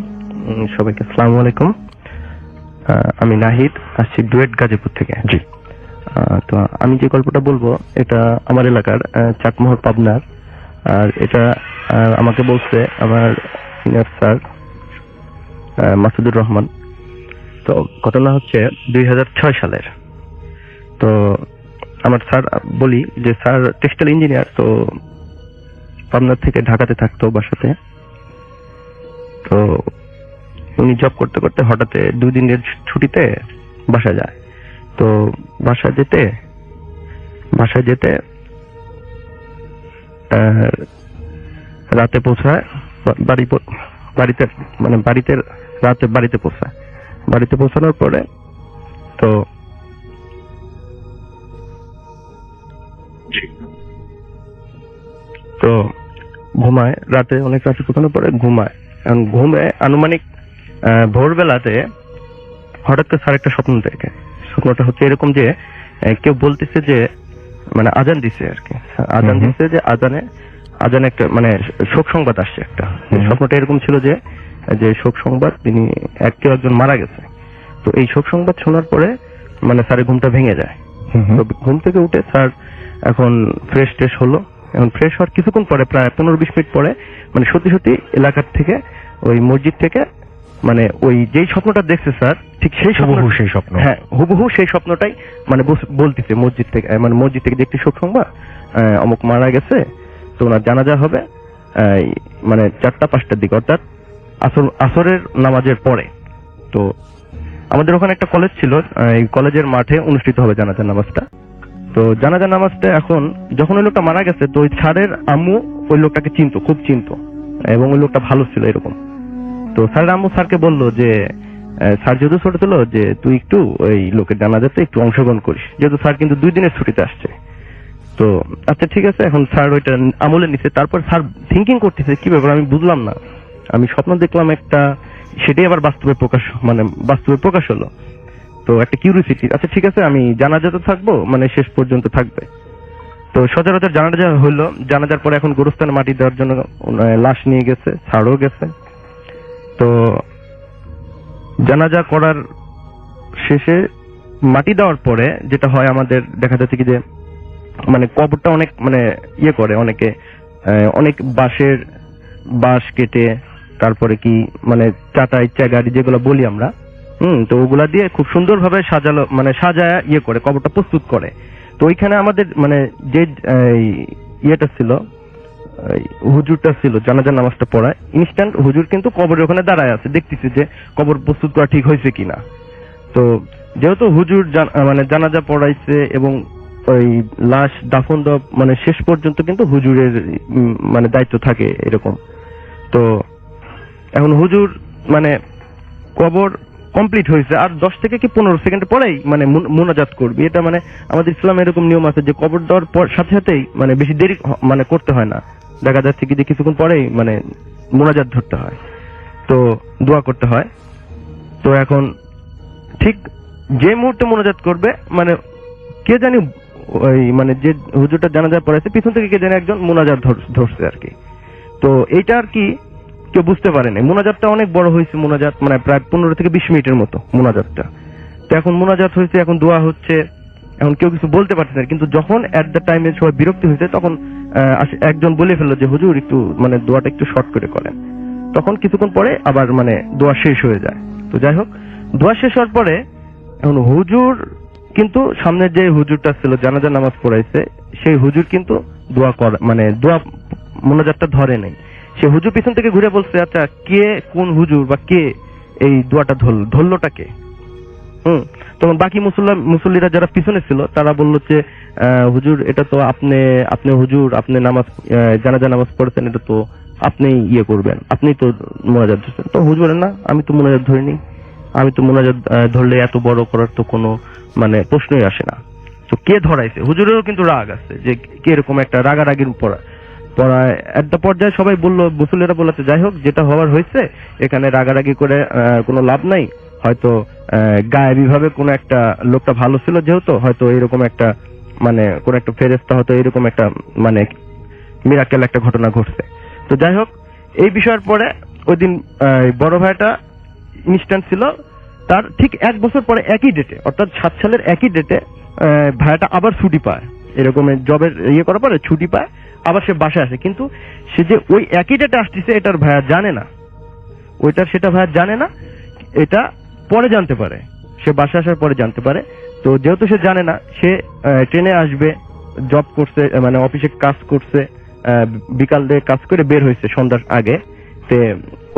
সবাইকে আসসালামু আলাইকুম। আমি নাহিদ, আসছি ডুয়েট গাজীপুর থেকে। জি। তো আমি যে গল্পটা বলবো এটা আমার এলাকার চাটমোহর পাবনার, আর এটা আমাকে বলছে আমার সিনিয়র স্যার মাসুদুর রহমান। তো ঘটনা হচ্ছে 2006 সালের। তো আমার স্যার, বলি যে স্যার টেক্সটাইল ইঞ্জিনিয়ার, তো পাবনার থেকে ঢাকাতে থাকতো বাসাতে। তো উনি জব করতে করতে হঠাৎ 2 দিনের ছুটিতে বাসা যায়। তো বাসা যেতে বাসায় যেতে রাতে পৌঁছায়, বাড়িতে মানে রাতে বাড়িতে পৌঁছায়। বাড়িতে পৌঁছানোর পরে তো ঘুমায়, রাতে অনেক রাতে পৌঁছানোর পরে ঘুমায়। এখন ঘুমে আনুমানিক ভোরবেলাতে হঠাৎ করে স্যার একটা স্বপ্ন দেখে। স্বপ্নটা হচ্ছে এরকম যে কেউ বলতেছে যে মানে আজান দিছে আর কি, আজান দিচ্ছে যে আজানে একটা মানে শোক সংবাদ আসছে একটা। স্বপ্নটা এরকম ছিল যে শোক সংবাদ, তিনি কেউ একজন মারা গেছে। তো এই শোক সংবাদ শোনার পরে মানে স্যারের ঘুমটা ভেঙে যায়। তো ঘুম থেকে উঠে স্যার এখন ফ্রেশ হলো। এখন ফ্রেশ হওয়ার কিছুক্ষণ পরে, প্রায় 15-20 মিনিট পরে, মানে সত্যি এলাকার থেকে, ওই মসজিদ থেকে, মানে ওই যেই স্বপ্নটা দেখছে স্যার, ঠিক সেই স্বপ্ন, হ্যাঁ হুবহু সেই স্বপ্নটাই মানে বলতেছে মসজিদ থেকে, মানে মসজিদ থেকে যে একটি শোক সংবাদ, অমুক মারা গেছে, তো ওনার জানাজা হবে মানে 4টা-5টার দিকে, অর্থাৎ আসরের নামাজের পরে। তো আমাদের ওখানে একটা কলেজ ছিল, এই কলেজের মাঠে অনুষ্ঠিত হবে জানাজা নামাজটা। তো জানাজা নামাজটা এখন যখন ওই লোকটা মারা গেছে, তো ওই স্যারের আম্মু ওই লোকটাকে খুব চিনতো, এবং ওই লোকটা ভালো ছিল এরকম। তো স্যারের আম্মু স্যারকে বললো যে স্যার যেহেতু ছোট ছিল, যে তুই একটু ওই লোকের জানাজাতে একটু অংশগ্রহণ করিস, যেহেতু স্যার কিন্তু 2 দিনের ছুটিতে আসছে। তো আচ্ছা ঠিক আছে, এখন স্যার ওইটা আমলে নিছে। তারপর স্যার থিঙ্কিং করতেছে কি ব্যাপার, আমি বুঝলাম না, আমি স্বপ্ন দেখলাম একটা, সেটাই আবার বাস্তবে প্রকাশ হলো। তো একটা কিউরিওসিটি, আচ্ছা ঠিক আছে আমি জানাজাতে থাকবো, মানে শেষ পর্যন্ত থাকবে। তো সচরাচর জানাজা হলো। জানাজার পরে এখন গোরস্থানে মাটি দেওয়ার জন্য লাশ নিয়ে গেছে, স্যারও গেছে। তো জানাজা করার শেষে মাটি দেওয়ার পরে যেটা হয়, আমাদের দেখা যাচ্ছে কি যে মানে কবরটা অনেক মানে করে অনেকে, অনেক বাঁশ কেটে, তারপরে কি মানে চাটাই গাড়ি যেগুলো বলি আমরা, তো ওগুলা দিয়ে খুব সুন্দরভাবে সাজালো, মানে সাজায় করে কবরটা প্রস্তুত করে। তো ওইখানে আমাদের মানে যে ইয়েটা ছিল, হুজুরটা ছিল জানাজা নামাজটা পড়ায়, ইনস্ট্যান্ট হুজুর কিন্তু কবরের ওখানে দাঁড়ায় আছে, দেখতেছে যে কবর প্রস্তুত করা ঠিক হয়েছে কিনা। তো যেহেতু হুজুর মানে জানাজা পড়াইছে এবং ওই লাশ দাফন দেওয়া মানে শেষ পর্যন্ত কিন্তু হুজুরের মানে দায়িত্ব থাকে এরকম। তো এখন হুজুর মানে কবর কমপ্লিট হয়েছে, আর 10 থেকে কি 15 সেকেন্ড পরেই মানে মুনাজাত করবি। এটা মানে আমাদের ইসলামে এরকম নিয়ম আছে যে কবর দেওয়ার পর সাথেই মানে বেশি দেরি মানে করতে হয় না, দেখা যাচ্ছে কি যে কিছুক্ষণ পরেই মানে মুনাজাত ধরতে হয়, তো দোয়া করতে হয়। তো এখন ঠিক যে মুহূর্তে মুনাজাত করবে, মানে কে জানি ওই মানে যে হুজুরটা জানাজা পড়াইছে পিছন থেকে কে জানি একজন মুনাজাত ধরছে আর কি। তো এইটা আর কি কেউ বুঝতে পারেনি, মুনাজাতটা অনেক বড় হয়েছে, মুনাজাত মানে প্রায় 15 থেকে 20 মিনিটের মতো মুনাজাতটা। তো এখন মুনাজাত হয়েছে, এখন দোয়া হচ্ছে, এখন কেউ কিছু বলতে পারছে না। কিন্তু যখন এট দ্য টাইমে সবাই বিরক্তি হয়েছে, তখন একজন বলে ফেললো যে হুজুর একটু মানে দোয়াটা একটু শর্ট করে করেন। তখন কিছুক্ষণ পরে আবার মানে দোয়া শেষ হয়ে যায়। তো যাই হোক, দোয়া শেষ হওয়ার পরে এখন হুজুর কিন্তু সামনে যে হুজুরটা ছিল জানাজা নামাজ পড়াইছে, সেই হুজুর কিন্তু দোয়া মানে দোয়া মুনাজাতটা ধরে নাই। সে হুজুর পিছন থেকে ঘুরে বলছে, আচ্ছা কে কোন হুজুর বা কে এই দোয়াটা ধরলোটা কে? তখন বাকি মুসল্লিরা যারা পিছনে ছিল তারা বললো যে হুজুর এটা তো আপনি হুজুর, আপনি জানাজা নামাজ পড়েছেন, এটা তো আপনি করবেন, আপনি তো মুনাজাত ধরছেন। তো হুজুর না, আমি তো মুনাজাত ধরিনি, আমি তো মুনাজাত ধরলে এত বড় করার তো কোনো মানে প্রশ্নই আসে না। তো কে ধরাইছে? হুজুরেরও কিন্তু রাগ আছে যে কে এরকম একটা রাগারাগির পড়ায় একটা পর্যায়ে সবাই বললো, মুসল্লিরা বলেছে যাই হোক যেটা হওয়ার হয়েছে, এখানে রাগারাগি করে কোনো লাভ নাই, হয়তো গায়েবী ভাবে কোনো একটা লোকটা ভালো ছিল, যেহেতু হয়তো এরকম একটা মানে কোন একটা ফেরেশতা হয়তো এরকম একটা মানে মিরাকেল একটা ঘটনা ঘটছে। তো যাই হোক, এই বিষয়ের পরে ওই দিন বড় ভাইটা ইনস্ট্যান্ট ছিল, তার ঠিক 1 বছর পরে একই ডেটে, অর্থাৎ 7 সালের একই ডেটে ভাইটা আবার ছুটি পায়, এরকম জবের করার পরে ছুটি পায়, আবার সে বাসায় আসে। কিন্তু সে যে ওই একই ডেটে আসতেছে এটার ভাইয়া জানে না, সেটা ভাইয়া জানে না, এটা পরে জানতে পারে, সে বাসায় আসার পরে জানতে পারে। তো যেহেতু সে জানে না, সে ট্রেনে আসবে, জব করছে মানে অফিসে কাজ করছে, বিকাল দিয়ে কাজ করে বের হয়েছে সন্ধ্যার আগে, তে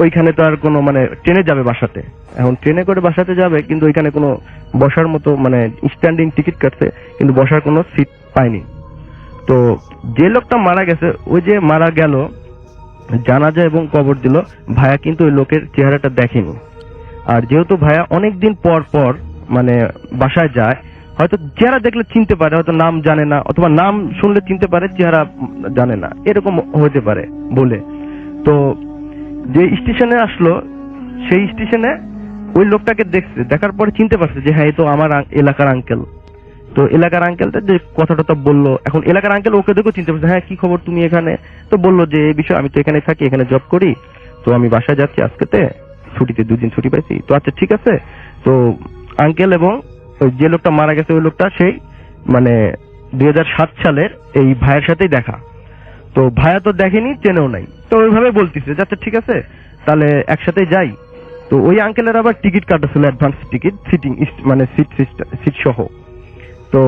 ওইখানে তো আর কোনো মানে ট্রেনে যাবে বাসাতে, এখন ট্রেনে করে বাসাতে যাবে, কিন্তু ওইখানে কোনো বসার মতো মানে স্ট্যান্ডিং টিকিট কাটছে, কিন্তু বসার কোনো সিট পায়নি। তো যে লোকটা মারা গেছে, ওই যে মারা গেল, জানাজা এবং কবর দিল, ভাইয়া কিন্তু ওই লোকের চেহারাটা দেখেনি। আর যেহেতু ভাইয়া অনেকদিন পর পর মানে বাসায় যায়, হয়তো চেহারা দেখলে চিনতে পারে, হয়তো নাম জানে না, অথবা নাম শুনলে চিনতে পারে, চেহারা জানে না, এরকম হতে পারে বলে। তো যে স্টেশনে আসলো, সেই স্টেশনে ওই লোকটাকে দেখছে, দেখার পরে চিনতে পারছে যে হ্যাঁ, এই তো আমার এলাকার আঙ্কেল। তো এলাকার আঙ্কেলটা যে কথাটা বললো, এখন এলাকার আঙ্কেল ওকে দেখেও চিনতে পারছে, হ্যাঁ কি খবর তুমি এখানে? তো বললো যে এই বিষয়, আমি তো এখানে থাকি, এখানে জব করি, তো আমি বাসায় যাচ্ছি আজকেতে, ছুটিতে 2 দিন ছুটি পাইছি। তো আচ্ছা ঠিক আছে। তো আঙ্কেল এবং ওই যে লোকটা মারা গেছে, ওই লোকটা সেই মানে 2007 সালের এই ভাইয়ের সাথেই দেখা। তো ভাইয়া তো দেখেনি, চেনেও নাই। তো ওইভাবে বলতেছে যে আচ্ছা ঠিক আছে, তাহলে একসাথে যাই। তো ওই আঙ্কেলের আবার টিকিট কাটা ছিল, অ্যাডভান্স টিকিট, সিটিং মানে সিট সহ। তো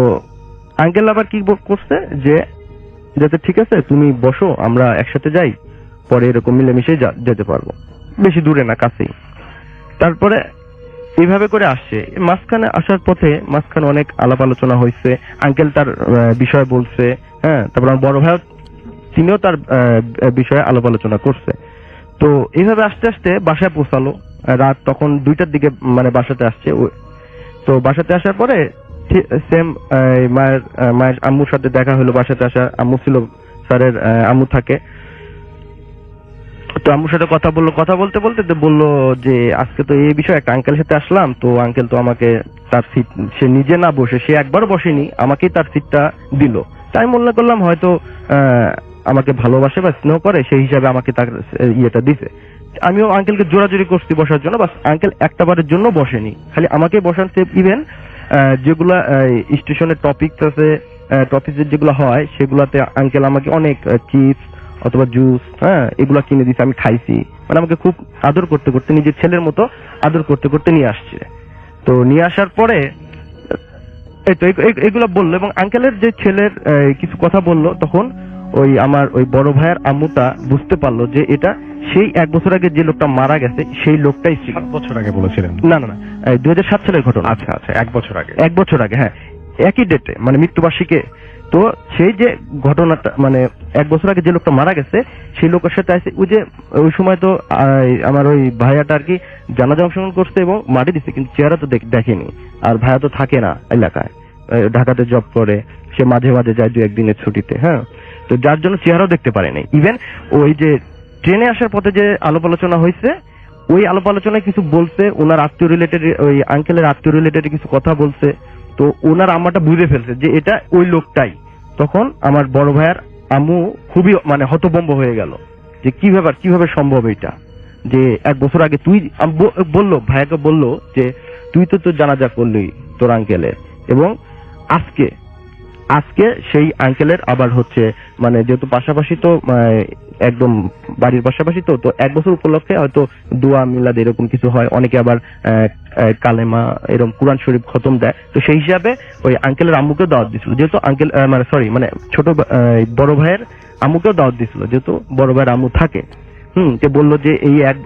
আঙ্কেল আবার কি করছে যে যাতে ঠিক আছে তুমি বসো, আমরা একসাথে যাই, পরে এরকম মিলেমিশে যেতে পারবো, বেশি দূরে না, কাছেই। তারপরে এইভাবে করে আসছে। মাঝখানে আসার পথে মাঝখানে অনেক আলাপ আলোচনা হয়েছে, আঙ্কেল তার বিষয় বলছে, হ্যাঁ, তারপর আমার বড় ভাই তিনিও তার বিষয়ে আলাপ আলোচনা করছে। তো এইভাবে আস্তে আস্তে বাসায় পৌঁছালো। রাত তখন 2টার দিকে মানে বাসাতে আসছে। তো বাসাতে আসার পরে সেম মায়ের আম্মুর সাথে দেখা হলো। বাসাতে আসা আম্মু ছিল, স্যারের আম্মু থাকে। তো আম্মুর সাথে কথা বলতে বলতে বললো যে আজকে তো এই বিষয়ে একটা আঙ্কেলের সাথে আসলাম, তো আঙ্কেল তো আমাকে তার সিট, সে নিজে না বসে, সে একবারও বসেনি, আমাকেই তার সিটটা দিল। তাই মনে করলাম হয়তো আমাকে ভালোবাসে বা স্নেহ করে, সেই হিসাবে আমাকে তার ইয়েটা দিছে। আমিও আঙ্কেলকে জোরাজোরি করছি বসার জন্য, বাস আঙ্কেল একটা বারের জন্য বসেনি, খালি আমাকে বসানছে। ইভেন যেগুলা স্টেশনের টপিকস আছে, টপিক যেগুলো হয়, সেগুলাতে আঙ্কেল আমাকে অনেক চিপস অথবা জুস, হ্যাঁ, এগুলা কিনে দিচ্ছে, আমি খাইছি। মানে আমাকে খুব আদর করতে করতে, নিজের ছেলের মতো আদর করতে করতে নিয়ে আসছে। তো নিয়ে আসার পরে এই তো এগুলা বললো, এবং আঙ্কেলের যে ছেলের কিছু কথা বললো, তখন ওই আমার ওই বড় ভাইয়ের আম্মুটা বুঝতে পারলো যে এটা সেই 1 বছর আগে যে লোকটা মারা গেছে, সেই লোকটাই ছিল। 7 বছর আগে বলেছিলেন? না, 2007 সালের ঘটনা। আচ্ছা আচ্ছা, 1 বছর আগে। 1 বছর আগে, হ্যাঁ, একই ডেটে, মানে মৃত্যুবার্ষিকী। তো সেই যে ঘটনাটা, মানে 1 বছর আগে যে লোকটা মারা গেছে, সেই লোকের সাথে আছে। ওই সময় তো আমার ওই ভাইয়াটা আর কি জানাজা অংশগ্রহণ করছে এবং মাটি দিচ্ছে, কিন্তু চেহারা তো দেখেনি। আর ভাইয়া তো থাকে না এলাকায়, ঢাকাতে জব করে, সে মাঝে মাঝে যায় 2-1 দিনের ছুটিতে, হ্যাঁ। তো যার জন্য চেহারাও দেখতে পারেনি। ইভেন ওই যে ট্রেনে আসার পথে যে আলাপ আলোচনা হয়েছে, ওই আলাপ আলোচনায় কিছু বলছে, ওনার আত্মীয় রিলেটেড, ওই আঙ্কেলের আত্মীয় রিলেটেড কিছু কথা বলছে। তো ওনার আম্মাটা বুঝে ফেলছে যে এটা ওই লোকটাই। তখন আমার বড় ভাইয়ের আম্মু খুবই মানে হতভম্ব হয়ে গেল যে কি ব্যাপার, কিভাবে সম্ভব এটা, যে 1 বছর আগে তুই, বললো ভাইয়াকে, বললো যে তুই তো জানাজা করলি তোর আঙ্কেলের, এবং আজকে সেই আঙ্কেলের আবার হচ্ছে, মানে যেহেতু পাশাপাশি তো একদম বাড়ির পাশাপাশি, তো 1 বছর উপলক্ষে হয়তো দোয়া মিলাদ এরকম কিছু হয়, অনেকে আবার কালেমা এরকম কুরআন শরীফ খতম দেয়। তো সেই হিসাবে ওই আঙ্কেলের আম্মুকেও দাওয়াত দিছিল, যেহেতু আঙ্কেল মানে ছোট বড় ভাইয়ের আম্মুকেও দাওয়াত দিছিল, যেহেতু বড় ভাইয়ের আম্মু থাকে। যে বললো যে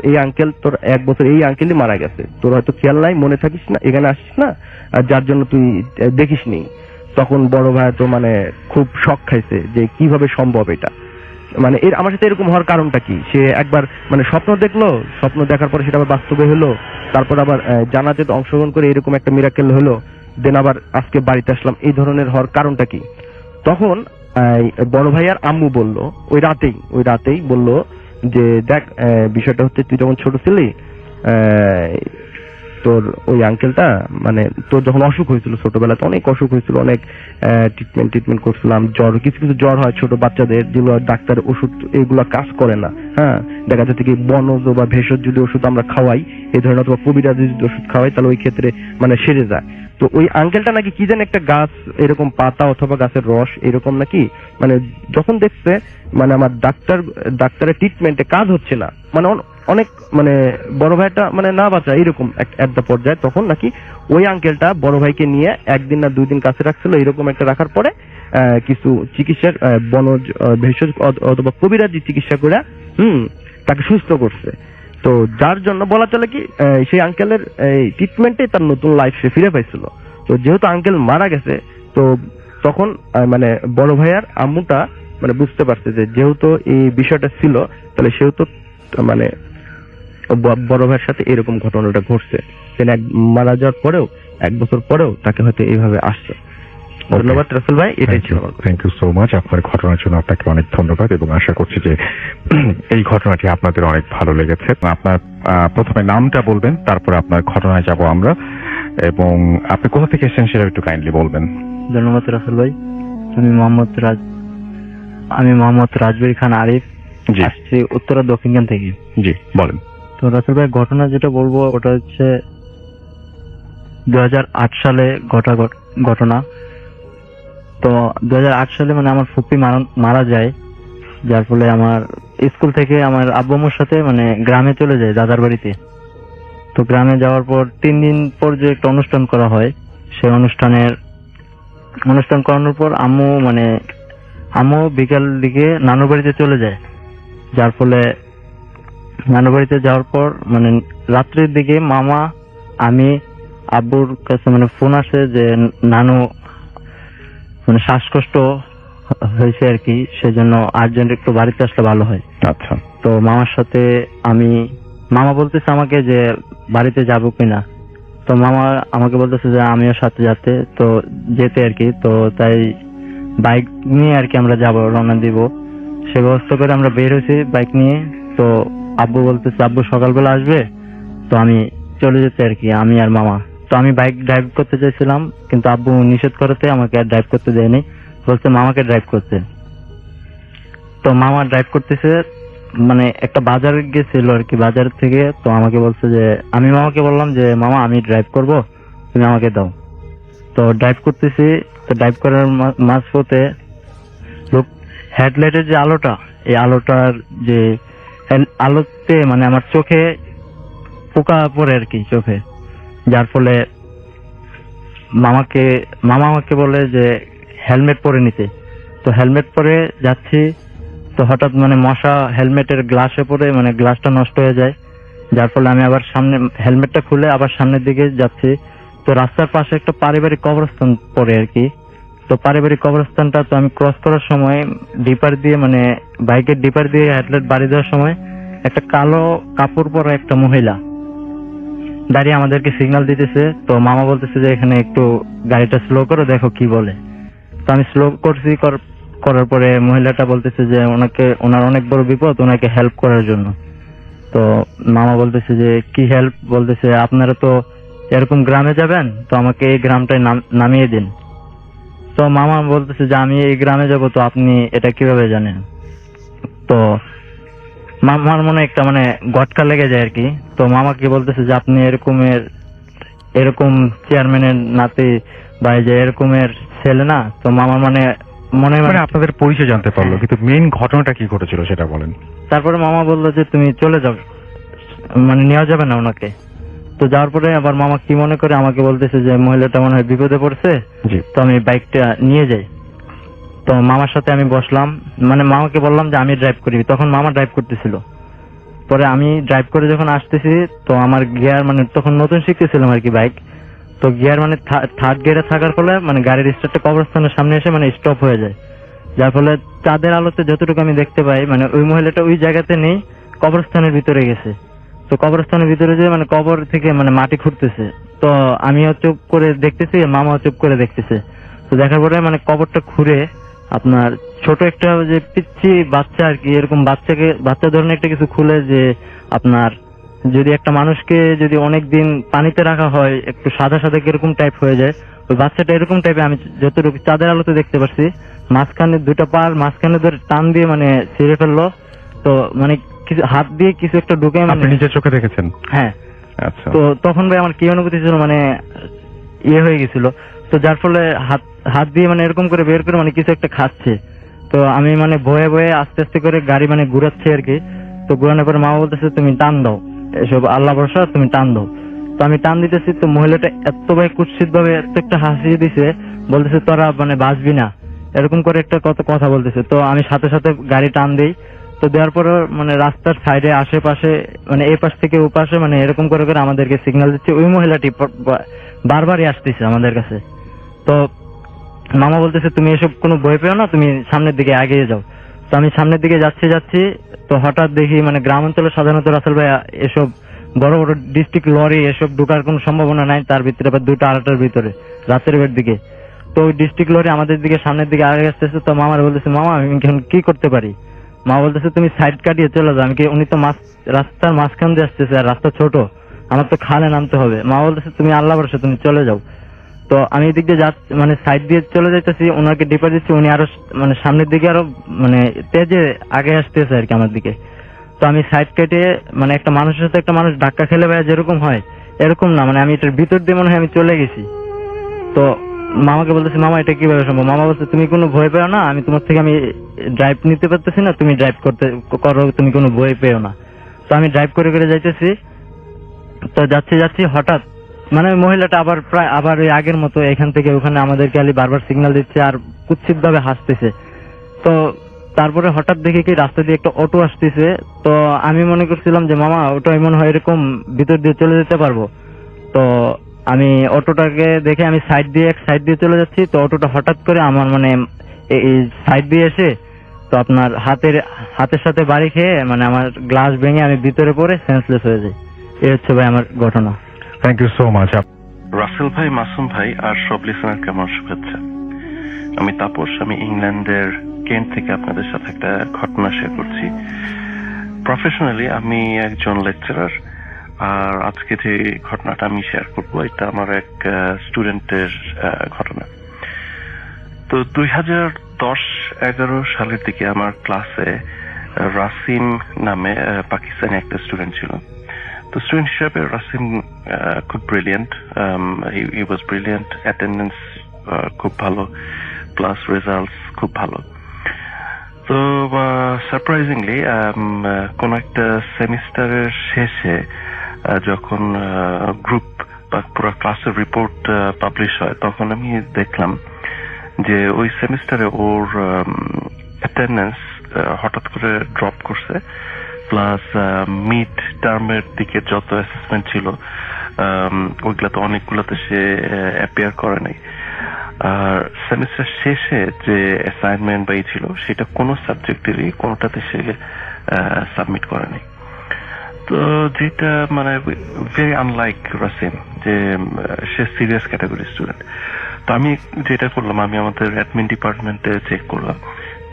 এই আঙ্কেল তোর 1 বছর, এই আঙ্কেলই মারা গেছে, তোর হয়তো খেয়াল নাই, মনে থাকিস না, এখানে আসিস না, যার জন্য তুই দেখিস নি। তখন বড় ভাই তো মানে খুব শক খাইছে যে কিভাবে সম্ভব এটা, মানে আমার সাথে এরকম হওয়ার কারণটা কি। সে একবার মানে স্বপ্ন দেখলো, স্বপ্ন দেখার পরে সেটা আবার বাস্তবে হলো, তারপর আবার জানাজাতে অংশগ্রহণ করে এরকম একটা মিরাকেল হলো, দেন আবার আজকে বাড়িতে আসলাম, এই ধরনের হওয়ার কারণটা কি। তখন বড় ভাইয়ার আম্মু বললো ওই রাতেই বললো যে দেখ, বিষয়টা হচ্ছে তুই যখন ছোট ছিলি, তোর ওই আঙ্কেলটা, মানে তোর যখন অসুখ হয়েছিল ছোটবেলাতে, অনেক অসুখ হয়েছিল, অনেক ট্রিটমেন্ট করছিলাম, জ্বর, কিছু জ্বর হয় ছোট বাচ্চাদের, যেগুলো ডাক্তারের ওষুধ এগুলো কাজ করে না, হ্যাঁ, দেখা যাচ্ছে কি বনজ বা ভেষজ যদি ওষুধ আমরা খাওয়াই, এই ধরনের, অথবা কবিরাজি যদি ওষুধ খাওয়াই, তাহলে ওই ক্ষেত্রে মানে সেরে যায়। তো ওই আঙ্কেলটা নাকি কি জানি একটা গাছ, এরকম পাতা অথবা গাছের রস এরকম নাকি, মানে যখন দেখছে মানে আমার ডাক্তারের ট্রিটমেন্টে কাজ হচ্ছে না, মানে অনেক মানে বড় ভাইটা মানে না বাঁচা এরকম একটা পর্যায়ে, তখন নাকি ওই আঙ্কেলটা বড় ভাইকে নিয়ে 1 দিন না 2 দিন কাছে রাখছিল, এরকম একটা রাখার পরে কিছু চিকিৎসার বনজ ভেষজ অথবা কবিরাজি চিকিৎসা করে তাকে সুস্থ করছে। তো যার জন্য বলা চলে কি সেই আঙ্কেলের ট্রিটমেন্টে তার নতুন লাইফ সে ফিরে পাইছিল। তো যেহেতু আঙ্কেল মারা গেছে, তো তখন মানে বড় ভাইয়ার আম্মুটা মানে বুঝতে পারছে যে যেহেতু এই বিষয়টা ছিল, তাহলে সেহেতু মানে বড় ভাইয়ের সাথে এরকম ঘটনাটা ঘটছে। সে মারা যাওয়ার পরেও 1 বছর পরেও তাকে হয়তো এইভাবে আসছে। ধন্যবাদ রাসেল ভাই, এটাই ছিল আমার কথা। Thank you so much. আপনার ঘটনার জন্য আপনাকে অনেক ধন্যবাদ এবং আশা করছি যে এই ঘটনাটি আপনাদের অনেক ভালো লেগেছে। আপনার প্রথমে নামটা বলবেন, তারপর আপনার ঘটনায় যাব আমরা, এবং আপনি কোথা থেকে এসেছেন সেটা একটু কাইন্ডলি বলবেন। ধন্যবাদ রাসেল ভাই। আমি মোহাম্মদ রাজবীর খান আরিফ, জি আসছি উত্তরা দক্ষিণখান থেকে। জি বলেন। তো রাসেল ভাই, ঘটনা যেটা বলবো ওটা হচ্ছে 2008 সালে ঘটনা। তো 2008 সালে মানে আমার ফুপি মারা যায়, যার ফলে আমার স্কুল থেকে আমার আব্বু আম্মুর সাথে মানে গ্রামে চলে যায় দাদার বাড়িতে। তো গ্রামে যাওয়ার পর 3 দিন পর যে একটা অনুষ্ঠান করা হয়, সেই অনুষ্ঠান করানোর পর আম্মু বিকাল দিকে নানুর বাড়িতে চলে যায়। যার ফলে নানুর বাড়িতে যাওয়ার পর মানে রাত্রির দিকে মামা, আমি, আব্বুর কাছে মানে ফোন আসে যে নানু মানে শ্বাসকষ্ট হয়েছে আর কি, সেজন্য আর্জেন্ট একটু বাড়িতে আসলে ভালো হয়। আচ্ছা। তো মামার সাথে মামা বলতেছে আমাকে যে বাড়িতে যাবো কিনা। তো মামা আমাকে বলতেছে যে আমিও সাথে যেতে আর কি। তো তাই বাইক নিয়ে আর কি আমরা যাবো, রওনা দিব, সে ব্যবস্থা করে আমরা বের হয়েছি বাইক নিয়ে। তো আব্বু বলতেছে আব্বু সকালবেলা আসবে, তো আমি চলে যেতে আর কি, আমি আর মামা। তো আমি বাইক ড্রাইভ করতে চাইছিলাম, কিন্তু আব্বু নিষেধ করাতে আমাকে আর ড্রাইভ করতে দেয়নি, বলছে মামাকে ড্রাইভ করতে। তো মামা ড্রাইভ করতেছে, মানে একটা বাজার গেছিল আর কি, বাজার থেকে। তো আমাকে বলছে যে, আমি মামাকে বললাম যে মামা আমি ড্রাইভ করব, তুমি আমাকে দাও। তো ড্রাইভ করতেছি, তো ড্রাইভ করার মাঝপথে হেডলাইটের যে আলোটা, এই আলোটার যে আলোতে মানে আমার চোখে পোকা পড়ে আর কি চোখে, যার ফলে মামা আমাকে বলে যে হেলমেট পরে নিতে। তো হেলমেট পরে যাচ্ছি, তো হঠাৎ মানে মশা হেলমেটের গ্লাসে পড়ে মানে গ্লাসটা নষ্ট হয়ে যায়, যার ফলে আমি আবার সামনে হেলমেটটা খুলে আবার সামনের দিকে যাচ্ছি। তো রাস্তার পাশে একটা পারিবারিক কবরস্থান পড়ে আর কি। তো পারিবারিক কবরস্থানটা তো আমি ক্রস করার সময় ডিপার দিয়ে মানে বাইকের ডিপার দিয়ে হেডলাইট বাড়ি দেওয়ার সময় একটা কালো কাপড় পরা একটা মহিলা দাঁড়িয়ে আমাদেরকে সিগন্যাল দিতেছে। তো মামা বলতেছে যে এখানে একটু গাড়িটা স্লো করো, দেখো কি বলে। তো আমি স্লো করছি, করার পরে মহিলাটা বলতেছে যে ওনার অনেক বড় বিপদ, ওনাকে হেল্প করার জন্য। তো মামা বলতেছে যে কি হেল্প, বলতেছে আপনারা তো এরকম গ্রামে যাবেন, তো আমাকে এই গ্রামটায় নামিয়ে দিন। তো মামা বলতেছে যে আমি এই গ্রামে যাব, তো আপনি এটা কিভাবে জানেন। তো মামার মনে একটা মানে গটকা লেগে যায় আর কি। তো মামাকে বলতেছে যে আপনি এরকম চেয়ারম্যানের নাতি বা এই যে এরকমের ছেলে না। তো মামার মনে আপনাদের পরিচয় জানতে পারলো, কিন্তু মেইন ঘটনাটা কি ঘটেছিল সেটা বলেন। তারপরে মামা বললো যে তুমি চলে যাও, মানে নেওয়া যাবে না ওনাকে। তো যাওয়ার পরে আবার মামা কি মনে করে আমাকে বলতেছে যে মহিলাটা মনে হয় বিপদে পড়ছে, তো আমি বাইকটা নিয়ে যাই। তো মামার সাথে আমি বসলাম, মানে মামাকে বললাম যে আমি ড্রাইভ করি, তখন মামা ড্রাইভ করতেছিল। পরে আমি ড্রাইভ করে যখন আসতেছি, তো আমার গিয়ার মানে তখন নতুন শিখতেছিলাম আর কি বাইক। তো গিয়ার মানে থার্ড গিয়ারে থাকার ফলে মানে গাড়ির স্টার্টটা কবরস্থানের সামনে এসে মানে স্টপ হয়ে যায়, যার ফলে চাঁদের আলোতে যতটুকু আমি দেখতে পাই মানে ওই মহিলাটা ওই জায়গাতে নেই, কবরস্থানের ভিতরে গেছে। তো কবরস্থানের ভিতরে যে মানে কবর থেকে মানে মাটি খুঁড়তেছে। তো আমিও চুপ করে দেখতেছি, মামাও চুপ করে দেখতেছে। তো দেখার পরে মানে কবরটা খুঁড়ে আপনার ছোট একটা যে পিচ্ছি বাচ্চা আর কি, এরকম বাচ্চা ধরনের একটা কিছু খুলে, যে আপনার যদি একটা মানুষকে যদি অনেকদিন পানিতে রাখা হয় একটু সাদা সাদা কিরকম টাইপ হয়ে যায়, ওই বাচ্চাটা এরকম টাইপের আমি যতটুকু চাঁদের আলোতে দেখতে পাচ্ছি। মাঝখানে দুটো পার মাঝখানে ধরে টান দিয়ে মানে ছিঁড়ে ফেললো। তো মানে কিছু হাত দিয়ে কিছু একটা ঢুকে মানে নিজের চোখে দেখেছেন? হ্যাঁ। আচ্ছা। তো তখন ভাই আমার কি অনুভূতি ছিল, মানে ইয়ে হয়ে গেছিল। তো যার ফলে হাত দিয়ে মানে এরকম করে বের করে মানে কিছু একটা খাচ্ছে। তো আমি মানে ভয়ে ভয়ে আস্তে আস্তে করে গাড়ি মানে ঘুরাচ্ছি আর কি। তো ঘুরানোর পরে মা বলতেছে তুমি টান দাও, এসব আল্লাহ ভরসা, তুমি টান দাও। তো আমি টান দিতেছি, তো মহিলাটা এত ভাই কুৎসিত ভাবে এত একটা হাসি দিছে, বলতেছে তোরা মানে বাঁচবি না, এরকম করে একটা কত কথা বলতেছে। তো আমি সাথে সাথে গাড়ি টান দিই। তো দেওয়ার পরে মানে রাস্তার সাইডে আশেপাশে মানে এই পাশ থেকে ও পাশে মানে এরকম করে করে আমাদেরকে সিগন্যাল দিচ্ছে। ওই মহিলাটি বারবারই আসতেছে আমাদের কাছে। তো মামা বলতেছে তুমি এসব কোনো ভয় পেও না, তুমি সামনের দিকে এগিয়ে যাও। তো আমি সামনের দিকে যাচ্ছি, তো হঠাৎ দেখি মানে গ্রাম অঞ্চলে সাধারণত রাসেল ভাই এসব বড় বড় ডিস্ট্রিক্ট লরি এসব ঢোকার কোনো সম্ভাবনা নাই, তার ভিতরে আবার 2টা 2:30টার ভিতরে রাতের বের দিকে। তো ওই ডিস্ট্রিক্ট লরি আমাদের দিকে সামনের দিকে আগে আসতেছে। তো মামার বলতেছে মামা আমি এখন কি করতে পারি? মা বলতেছে তুমি সাইড কাটিয়ে চলে যাও। আমি কি উনি তো রাস্তার মাঝখান দিয়ে আসতেছে, আর রাস্তা ছোট, আমার তো খালে নামতে হবে। মা বলতেছে তুমি আল্লাহ ভরসা, তুমি চলে যাও। তো আমি এদিক দিয়ে মানে সাইড দিয়ে চলে যাইতেছি, ওনাকে ডিপা দিচ্ছি, উনি আরো মানে সামনের দিকে আরো মানে তেজে আগে আসতেছে আর কি আমার দিকে। তো আমি সাইড কেটে মানে একটা মানুষের সাথে একটা মানুষ ধাক্কা খেলে ভাই যেরকম হয় এরকম না, মানে আমি এটার ভিতর দিয়ে মনে হয় আমি চলে গেছি। তো মামাকে বলতেছি মামা এটা কিভাবে সম্ভব? মামা বলছে তুমি কোনো ভয় পেও না, আমি তোমার থেকে আমি ড্রাইভ নিতে পারতেছি না, তুমি ড্রাইভ করো, তুমি কোনো ভয় পেও না। তো আমি ড্রাইভ করে করে যাইতেছি। তো যাচ্ছি হঠাৎ মানে ওই মহিলাটা আবার ওই আগের মতো এখান থেকে ওখানে আমাদেরকে খালি বারবার সিগন্যাল দিচ্ছে আর কুৎসিত ভাবে হাসতেছে। তো তারপরে হঠাৎ দেখি কি রাস্তা দিয়ে একটা অটো আসতেছে। তো আমি মনে করছিলাম যে মামা ওটা মনে হয় এরকম ভিতর দিয়ে চলে যেতে পারবো। তো আমি অটোটাকে দেখে আমি সাইড দিয়ে চলে যাচ্ছি। তো অটোটা হঠাৎ করে আমার মানে এই সাইড দিয়ে এসে তো আপনার হাতের সাথে বাড়ি খেয়ে মানে আমার গ্লাস ভেঙে আমি ভিতরে পড়ে সেন্সলেস হয়ে যাই। এই হচ্ছে ভাই আমার ঘটনা। Thank you so much. Rasel ভাই, মাসুম ভাই আর সব লিসনার কেমন শুভেচ্ছা। আমি তাপস, আমি ইংল্যান্ডের কেন্ট থেকে আপনাদের সাথে একটা ঘটনা শেয়ার করছি। প্রফেশনালি আমি একজন লেকচারার, আর আজকে যে ঘটনাটা আমি শেয়ার করবো এটা আমার এক স্টুডেন্টের ঘটনা। তো 2010-11 সালের দিকে আমার ক্লাসে রাসিম নামে পাকিস্তানি একটা স্টুডেন্ট ছিল। তো স্টুডেন্ট হিসাবে রাসিম খুব ব্রিলিয়েন্ট, হি ওয়াজ ব্রিলিয়েন্ট, অ্যাটেন্ডেন্স খুব ভালো, প্লাস রেজাল্টস খুব ভালো। তো সারপ্রাইজিংলি কোন একটা সেমিস্টারের শেষে যখন গ্রুপ বা পুরো ক্লাসের রিপোর্ট পাবলিশ হয়, তখন আমি দেখলাম যে ওই সেমিস্টারে ওর অ্যাটেন্ডেন্স হঠাৎ করে ড্রপ করছে, প্লাস মিড টার্মের দিকে যত অ্যাসেসমেন্ট ছিল ওইগুলাতে অনেকগুলোতে সে অ্যাপিয়ার করে নাই। আর সেমিস্টার শেষে যে অ্যাসাইনমেন্ট বা ছিল সেটা কোনো সাবজেক্টেরই কোনোটাতে সে সাবমিট করে নাই। তো যেটা মানে ভেরি আনলাইক রাসিম, যে সে সিরিয়াস ক্যাটাগরি স্টুডেন্ট। তো আমি যেটা করলাম, আমি আমাদের অ্যাডমিন ডিপার্টমেন্টে চেক করলাম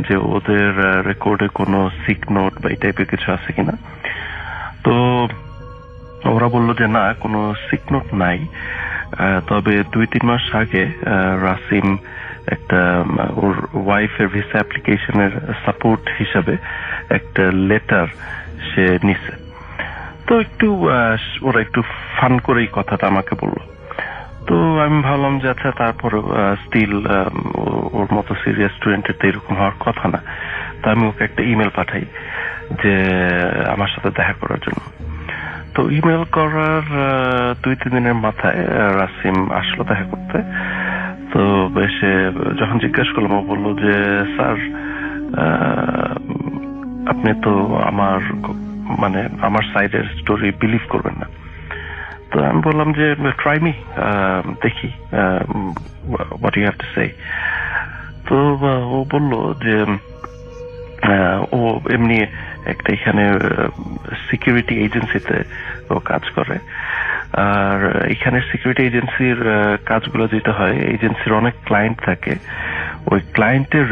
যে ওদের রেকর্ডে কোনো সিক নোট বা এই টাইপের কিছু আছে কিনা। তো ওরা বললো যে না, কোনো সিক নোট নাই, তবে 2-3 মাস আগে রাসিম একটা ওর ওয়াইফের ভিসা অ্যাপ্লিকেশনের সাপোর্ট হিসাবে একটা লেটার সে নিছে। তো ওরা একটু ফান করেই কথাটা আমাকে বললো। তো আমি ভাবলাম যে আচ্ছা, তারপরে স্টিল ওর মতো সিরিয়াস স্টুডেন্টের তো এরকম হওয়ার কথা না। তো আমি ওকে একটা ইমেল পাঠাই যে আমার সাথে দেখা করার জন্য। তো ইমেল করার 2-3 দিনের মাথায় রাসিম আসলো দেখা করতে। তো এসে যখন জিজ্ঞাসা করলাম, ও বললো যে স্যার আপনি তো আমার সাইডের স্টোরি বিলিভ করবেন না। তো আমি বললাম যে ট্রাই মি, দেখি what you have to say. তো ও বললো যে ও এমনি একটা এখানে সিকিউরিটি এজেন্সিতে ও কাজ করে, আর এখানে সিকিউরিটি এজেন্সির কাজগুলো যেটা হয়, এজেন্সির অনেক ক্লায়েন্ট থাকে, ওই ক্লায়েন্টের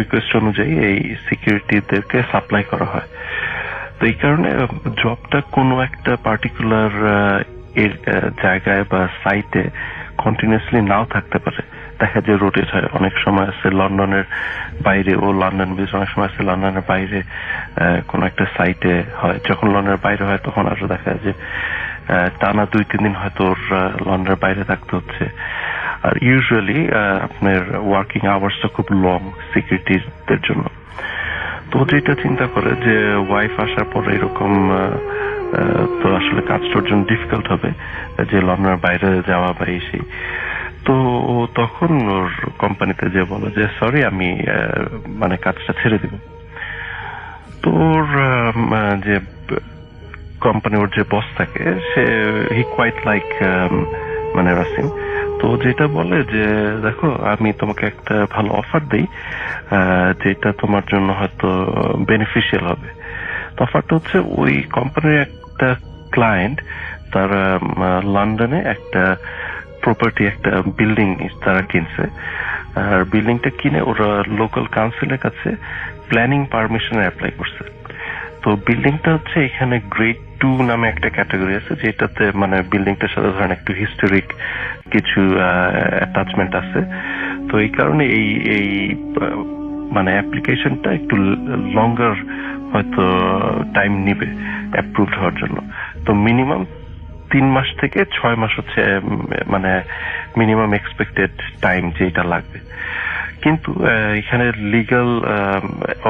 রিকোয়েস্ট অনুযায়ী এই সিকিউরিটিদেরকে সাপ্লাই করা হয়। তো এই কারণে জবটা কোনো একটা পার্টিকুলার জায়গায় বা সাইটে কন্টিনিউয়াসলি নাও থাকতে পারে, দেখা যায় রোটেট হয়। অনেক সময় আছে লন্ডনের বাইরে, ও লন্ডন বেস, অনেক সময় আছে লন্ডনের বাইরে কোনো একটা সাইটে হয়। যখন লন্ডনের বাইরে হয় তখন আরো দেখা যায় যে টানা 2-3 দিন হয়তো ওর লন্ডনের বাইরে থাকতে হচ্ছে। আর ইউজুয়ালি আপনার ওয়ার্কিং আওয়ার্সটা খুব লং সিকিউরিটিদের জন্য। তো যেটা চিন্তা করে যে ওয়াইফ আসার পরে এরকম তো আসলে কাজটার জন্য ডিফিকাল্ট হবে যে লন্ডনের বাইরে যাওয়া বা সেই। তো ও তখন ওর কোম্পানিতে যে বলে যে সরি, আমি মানে কাজটা ছেড়ে দিব। তো ওর যে কোম্পানি, ওর যে বস থাকে, সে হি কোয়াইট লাইক মানে রাসিম। তো তো যেটা বলে যে দেখো আমি তোমাকে একটা ভালো অফার দেই যেটা তোমার জন্য হয়তো বেনিফিশিয়াল হবে। তো অফারটা হচ্ছে ওই কোম্পানির একটা ক্লায়েন্ট তারা লন্ডনে একটা প্রপার্টি একটা বিল্ডিং তারা কিনছে, আর বিল্ডিংটা কিনে ওরা লোকাল কাউন্সিলের কাছে প্ল্যানিং পারমিশনে অ্যাপ্লাই করছে। তো বিল্ডিংটা হচ্ছে এখানে গ্রেড 2 নামে একটা ক্যাটাগরি আছে, যেটাতে মানে বিল্ডিংটার সাথে ধরেন একটু হিস্টোরিক কিছু অ্যাটাচমেন্ট আছে। তো এই কারণে এই মানে অ্যাপ্লিকেশনটা একটু লঙ্গার হয়তো টাইম নিবে অ্যাপ্রুভড হওয়ার জন্য। তো মিনিমাম 3 মাস থেকে 6 মাস হচ্ছে মানে মিনিমাম এক্সপেক্টেড টাইম যেটা লাগবে। কিন্তু এখানে লিগ্যাল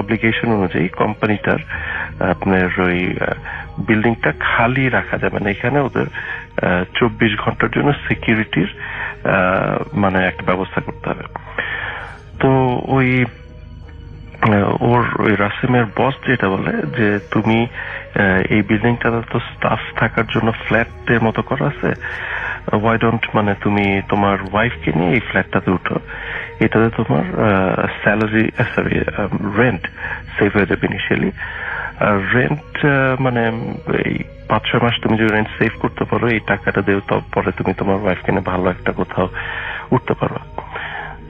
অব্লিগেশন অনুযায়ী কোম্পানিটার আপনার ওই বিল্ডিংটা খালি রাখা যাবে না, এখানে ওদের 24 ঘন্টার জন্য সিকিউরিটির মানে একটা ব্যবস্থা করতে হবে। তো ওই ওই রাসিমের বস যেটা বলে যে তুমি এই বিল্ডিংটা তো স্টাফ থাকার জন্য ফ্ল্যাটের মতো করা আছে, ওয়াই ডোন্ট মানে তুমি তোমার ওয়াইফকে নিয়ে এই ফ্ল্যাটটাতে উঠো, এটাতে তোমার স্যালারি সরি রেন্ট সেভ হয়ে যাবে ইনিশিয়ালি। আর রেন্ট মানে এই 5-6 মাস তুমি যদি রেন্ট সেভ করতে পারো এই টাকাটা দিয়ে, পরে তুমি তোমার ওয়াইফকে নিয়ে ভালো একটা কোথাও উঠতে পারো।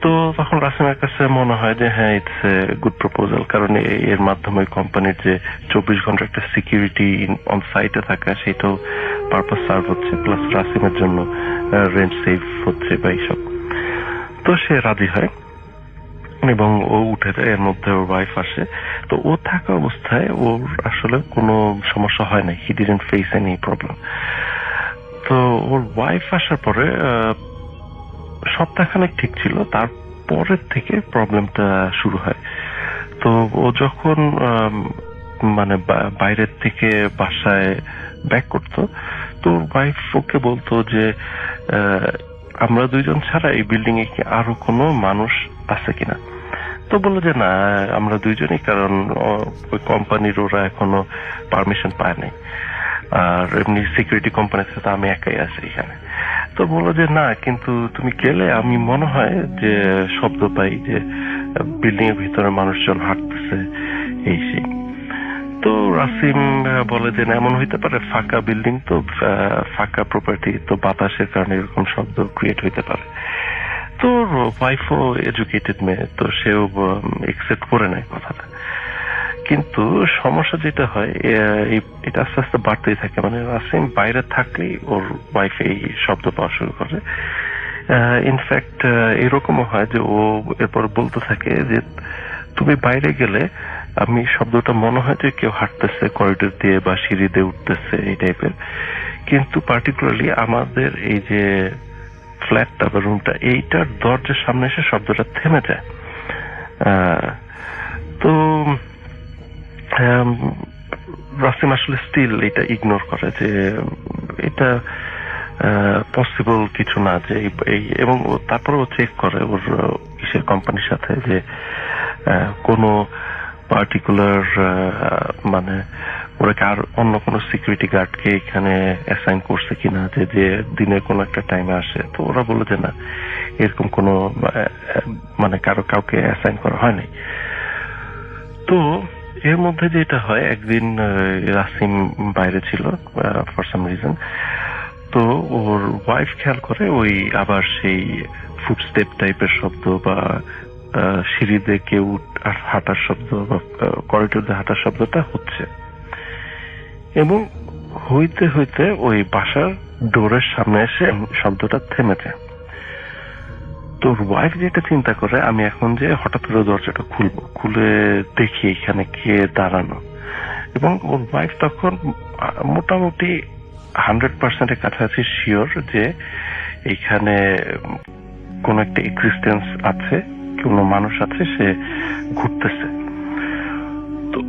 তো তখন রাসিমের কাছে মনে হয় যে হ্যাঁ ইটস এ গুড প্রপোজাল, কারণ এর মাধ্যমে কোম্পানির যে 24 ঘন্টা একটা সিকিউরিটি অন সাইটে থাকা সেটাও পারপাস সার্ভ হচ্ছে, প্লাস রাসিমের জন্য রেন্ট সেভ হচ্ছে বা এইসব। তো সে রাজি হয় এবং ও উঠে যায়, এর মধ্যে ওর ওয়াইফ আসে। তো ও থাকা অবস্থায় ওর আসলে কোনো সমস্যা হয় না, he didn't face any problem. তো ওর ওয়াইফ আসার পরে সপ্তাহখানেক ঠিক ছিল, তারপরের থেকে প্রবলেমটা শুরু হয়। তো ও যখন মানে বাইরের থেকে বাসায় ব্যাক করতো, তো ওয়াইফ ওকে বলতো যে আমরা দুইজন ছাড়া এই বিল্ডিং এ কি আরো কোনো মানুষ আছে কিনা। তো বললো যে না আমরা দুইজনই, কারণ ওই কোম্পানির ওরা এখনো পারমিশন পায় নাই, আর এমনি সিকিউরিটি কোম্পানির সাথে আমি একাই আছি এখানে। তো বললো যে না কিন্তু তুমি গেলে আমি মনে হয় যে শব্দ পাই যে বিল্ডিং এর ভিতরে মানুষজন হাঁটতেছে এই সেই। তো রাসিম বলে যে না এমন হইতে পারে, ফাঁকা বিল্ডিং তো ফাঁকা প্রপার্টি, তো বাতাসের কারণে এরকম শব্দ ক্রিয়েট হইতে পারে। তো ওয়াইফও এডুকেটেড মেয়ে, তো সেও একসেপ্ট করে নেয় কথাটা। কিন্তু সমস্যা যেটা হয় এটা আস্তে আস্তে বাড়তেই থাকে, মানে রাসিম বাইরে থাকলেই ওর ওয়াইফ এই শব্দ পাওয়া শুরু করে। ইনফ্যাক্ট এরকমও হয় যে ও এরপর বলতে থাকে যে তুমি বাইরে গেলে আমি শব্দটা মনে হয় যে কেউ হাঁটতেছে করিডোর দিয়ে বা সিঁড়ি দিয়ে উঠতেছে এই টাইপের, কিন্তু পার্টিকুলারলি আমাদের এই যে ফ্ল্যাটটা বা রুমটা এইটার দরজার সামনে এসে শব্দটা থেমে যায়। তো রাসিম আসলে স্টিল এটা ইগনোর করে যে এটা পসিবল কিছু না, যে এবং তারপরে ও চেক করে ওর কিসের কোম্পানির সাথে যে কোনো পার্টিকুলার মানে ওরা আর অন্য কোনো সিকিউরিটি গার্ডকে এখানে অ্যাসাইন করছে কিনা, যে দিনের কোনো একটা টাইমে আসে। তো ওরা বলে যে না এরকম কোনো মানে কাউকে অ্যাসাইন করা হয় নাই। তো এর মধ্যে যেটা হয়, একদিন রাসিম বাইরে ছিল ফর সাম রিজন, তো ওর ওয়াইফ খেয়াল করে ওই আবার সেই ফুটস্টেপ টাইপের শব্দ বা সিঁড়িতে কেউ হাঁটার শব্দ বা করিডোর দিয়ে হাঁটার শব্দটা হচ্ছে, এবং হইতে হইতে ওই বাসার ডোরের সামনে এসে শব্দটা থেমে যায়। তোর ওয়াইফ যেটা চিন্তা করে আমি এখন যে হঠাৎ করে দরজাটা খুলবো, খুলে দেখি এখানে কে দাঁড়ানো, এবং ওর ওয়াইফ তখন মোটামুটি 100% কাছাকাছি শিওর যে এখানে কোন একটা এক্সিস্টেন্স আছে, কোন মানুষ আছে, সে ঘুরতেছে। তো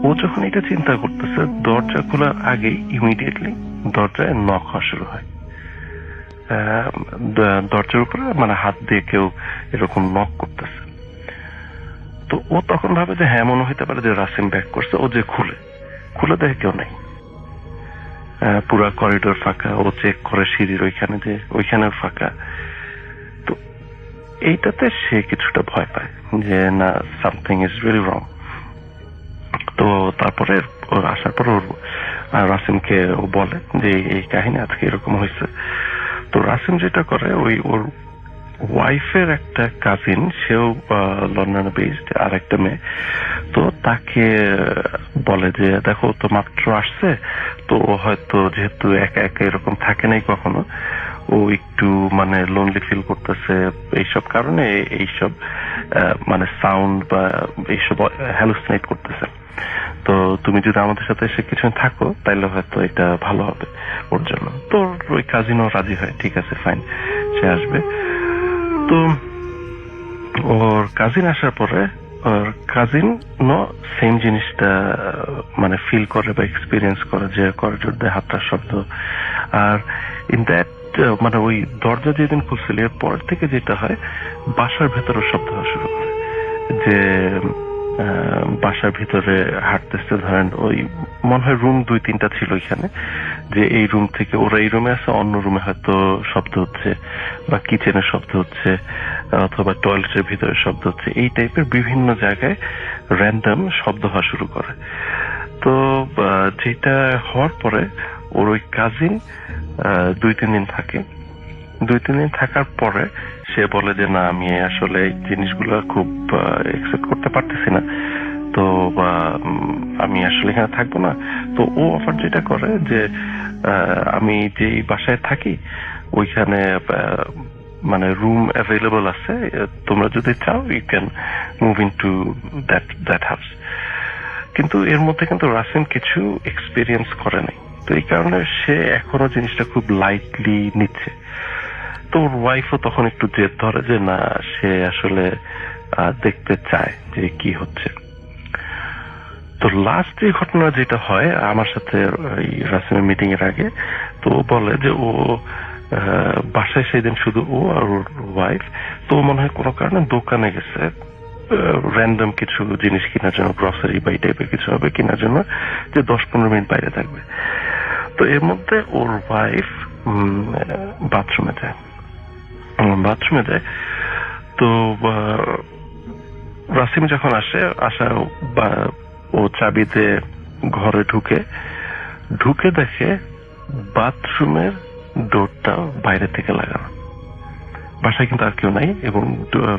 ও যখন এটা চিন্তা করতেছে, দরজা খোলার আগে ইমিডিয়েটলি দরজায় নক হওয়া শুরু হয়। দরজার উপরে মানে হাত দিয়ে কেউ এরকম নক করতেছে। তো ও তখন ভাবে যে হ্যাঁ মনে হইতে পারে যে রাসিম ব্যাক করছে। ও যে খুলে দেখে কেউ নেই, পুরা করিডোর ফাঁকা। ও চেক করে সিঁড়ির ওইখানেও ফাঁকা। এইটাতে সে কিছুটা ভয় পায় যে না, সামথিং ইজ রিয়েলি রং। তো তারপরে ওর আসার পর ওর রাসিমকে ও বলে যে এই কাহিনী আজকে এরকম হয়েছে। তো রাসিম যেটা করে, ওর ওয়াইফের একটা কাজিন, সেও লন্ডনে বেসড, আর একটা মেয়ে, তো তাকে বলে যে দেখো তো মাত্র আসছে, তো ও হয়তো যেহেতু একা একা এরকম থাকে নাই কখনো, ও একটু মানে লোনলি ফিল করতেছে, এইসব কারণে এইসব মানে সাউন্ড বা এইসব হ্যালুসিনেট করতেছে। তো তুমি যদি আমাদের সাথে এসে কিছু থাকো তাইলে হয়তো এটা ভালো হবে ওর জন্য। তো ওই কাজিনও রাজি হয়, ঠিক আছে ফাইন, সে আসবে। তো ওর কাজিন আসার পরে ওর কাজিন সেম জিনিসটা মানে ফিল করে বা এক্সপিরিয়েন্স করে যে করিডোর দিয়ে হাতটার শব্দ। আর ইন দ্যাট মানে ওই দরজা যেদিন খুলছিল এর পর থেকে যেটা হয়, বাসার ভেতরে শব্দ হওয়া শুরু করে, যে বাসার ভিতরে হাঁটতেছে, ধরেন ওই মনে হয় রুম 2-3টা ছিল এখানে, যে এই রুম থেকে ওরা এই রুমে আছে, অন্য রুমে হয়তো শব্দ হচ্ছে বা কিচেনের শব্দ হচ্ছে অথবা টয়লেটের ভিতরে শব্দ হচ্ছে, এই টাইপের বিভিন্ন জায়গায় র্যান্ডম শব্দ হওয়া শুরু করে। তো যেটা হওয়ার পরে ওর ওই কাজিন 2-3 দিন থাকে। 2-3 দিন থাকার পরে সে বলে যে না, আমি আসলে এই জিনিসগুলো খুব একসেপ্ট করতে পারতেছি না, তো আমি আসলে এখানে থাকবো না। তো ও অফার যেটা করে যে আমি যেই বাসায় থাকি ওইখানে মানে রুম অ্যাভেলেবল আছে, তোমরা যদি চাও you can move into that house. কিন্তু এর মধ্যে কিন্তু রাসিম কিছু এক্সপিরিয়েন্স করে নাই, তো এই কারণে সে এখনো জিনিসটা খুব লাইটলি নিচ্ছে। তো ওর ওয়াইফও তখন একটু জেদ ধরে যে না, সে আসলে দেখতে চায় যে কি হচ্ছে। তো লাস্ট যে ঘটনা যেটা হয় আমার সাথে রাসিমের মিটিং এর আগে, তো ও বলে যে ও বাসায় সেদিন শুধু ও আর ওর ওয়াইফ, তো মনে হয় কোনো কারণে দোকানে গেছে র্যান্ডম কিছু জিনিস কেনার জন্য, গ্রসারি বা এই টাইপের কিছু হবে কেনার জন্য, যে 10-15 মিনিট বাইরে থাকবে। তো এর মধ্যে ওর ওয়াইফ বাথরুমে যায়। তো রাসিম যখন আসা ও চাবিতে ঘরে ঢুকে দেখে বাথরুমের ডোরটা বাইরে থেকে লাগানো, বাসায় কিন্তু আর কেউ নাই, এবং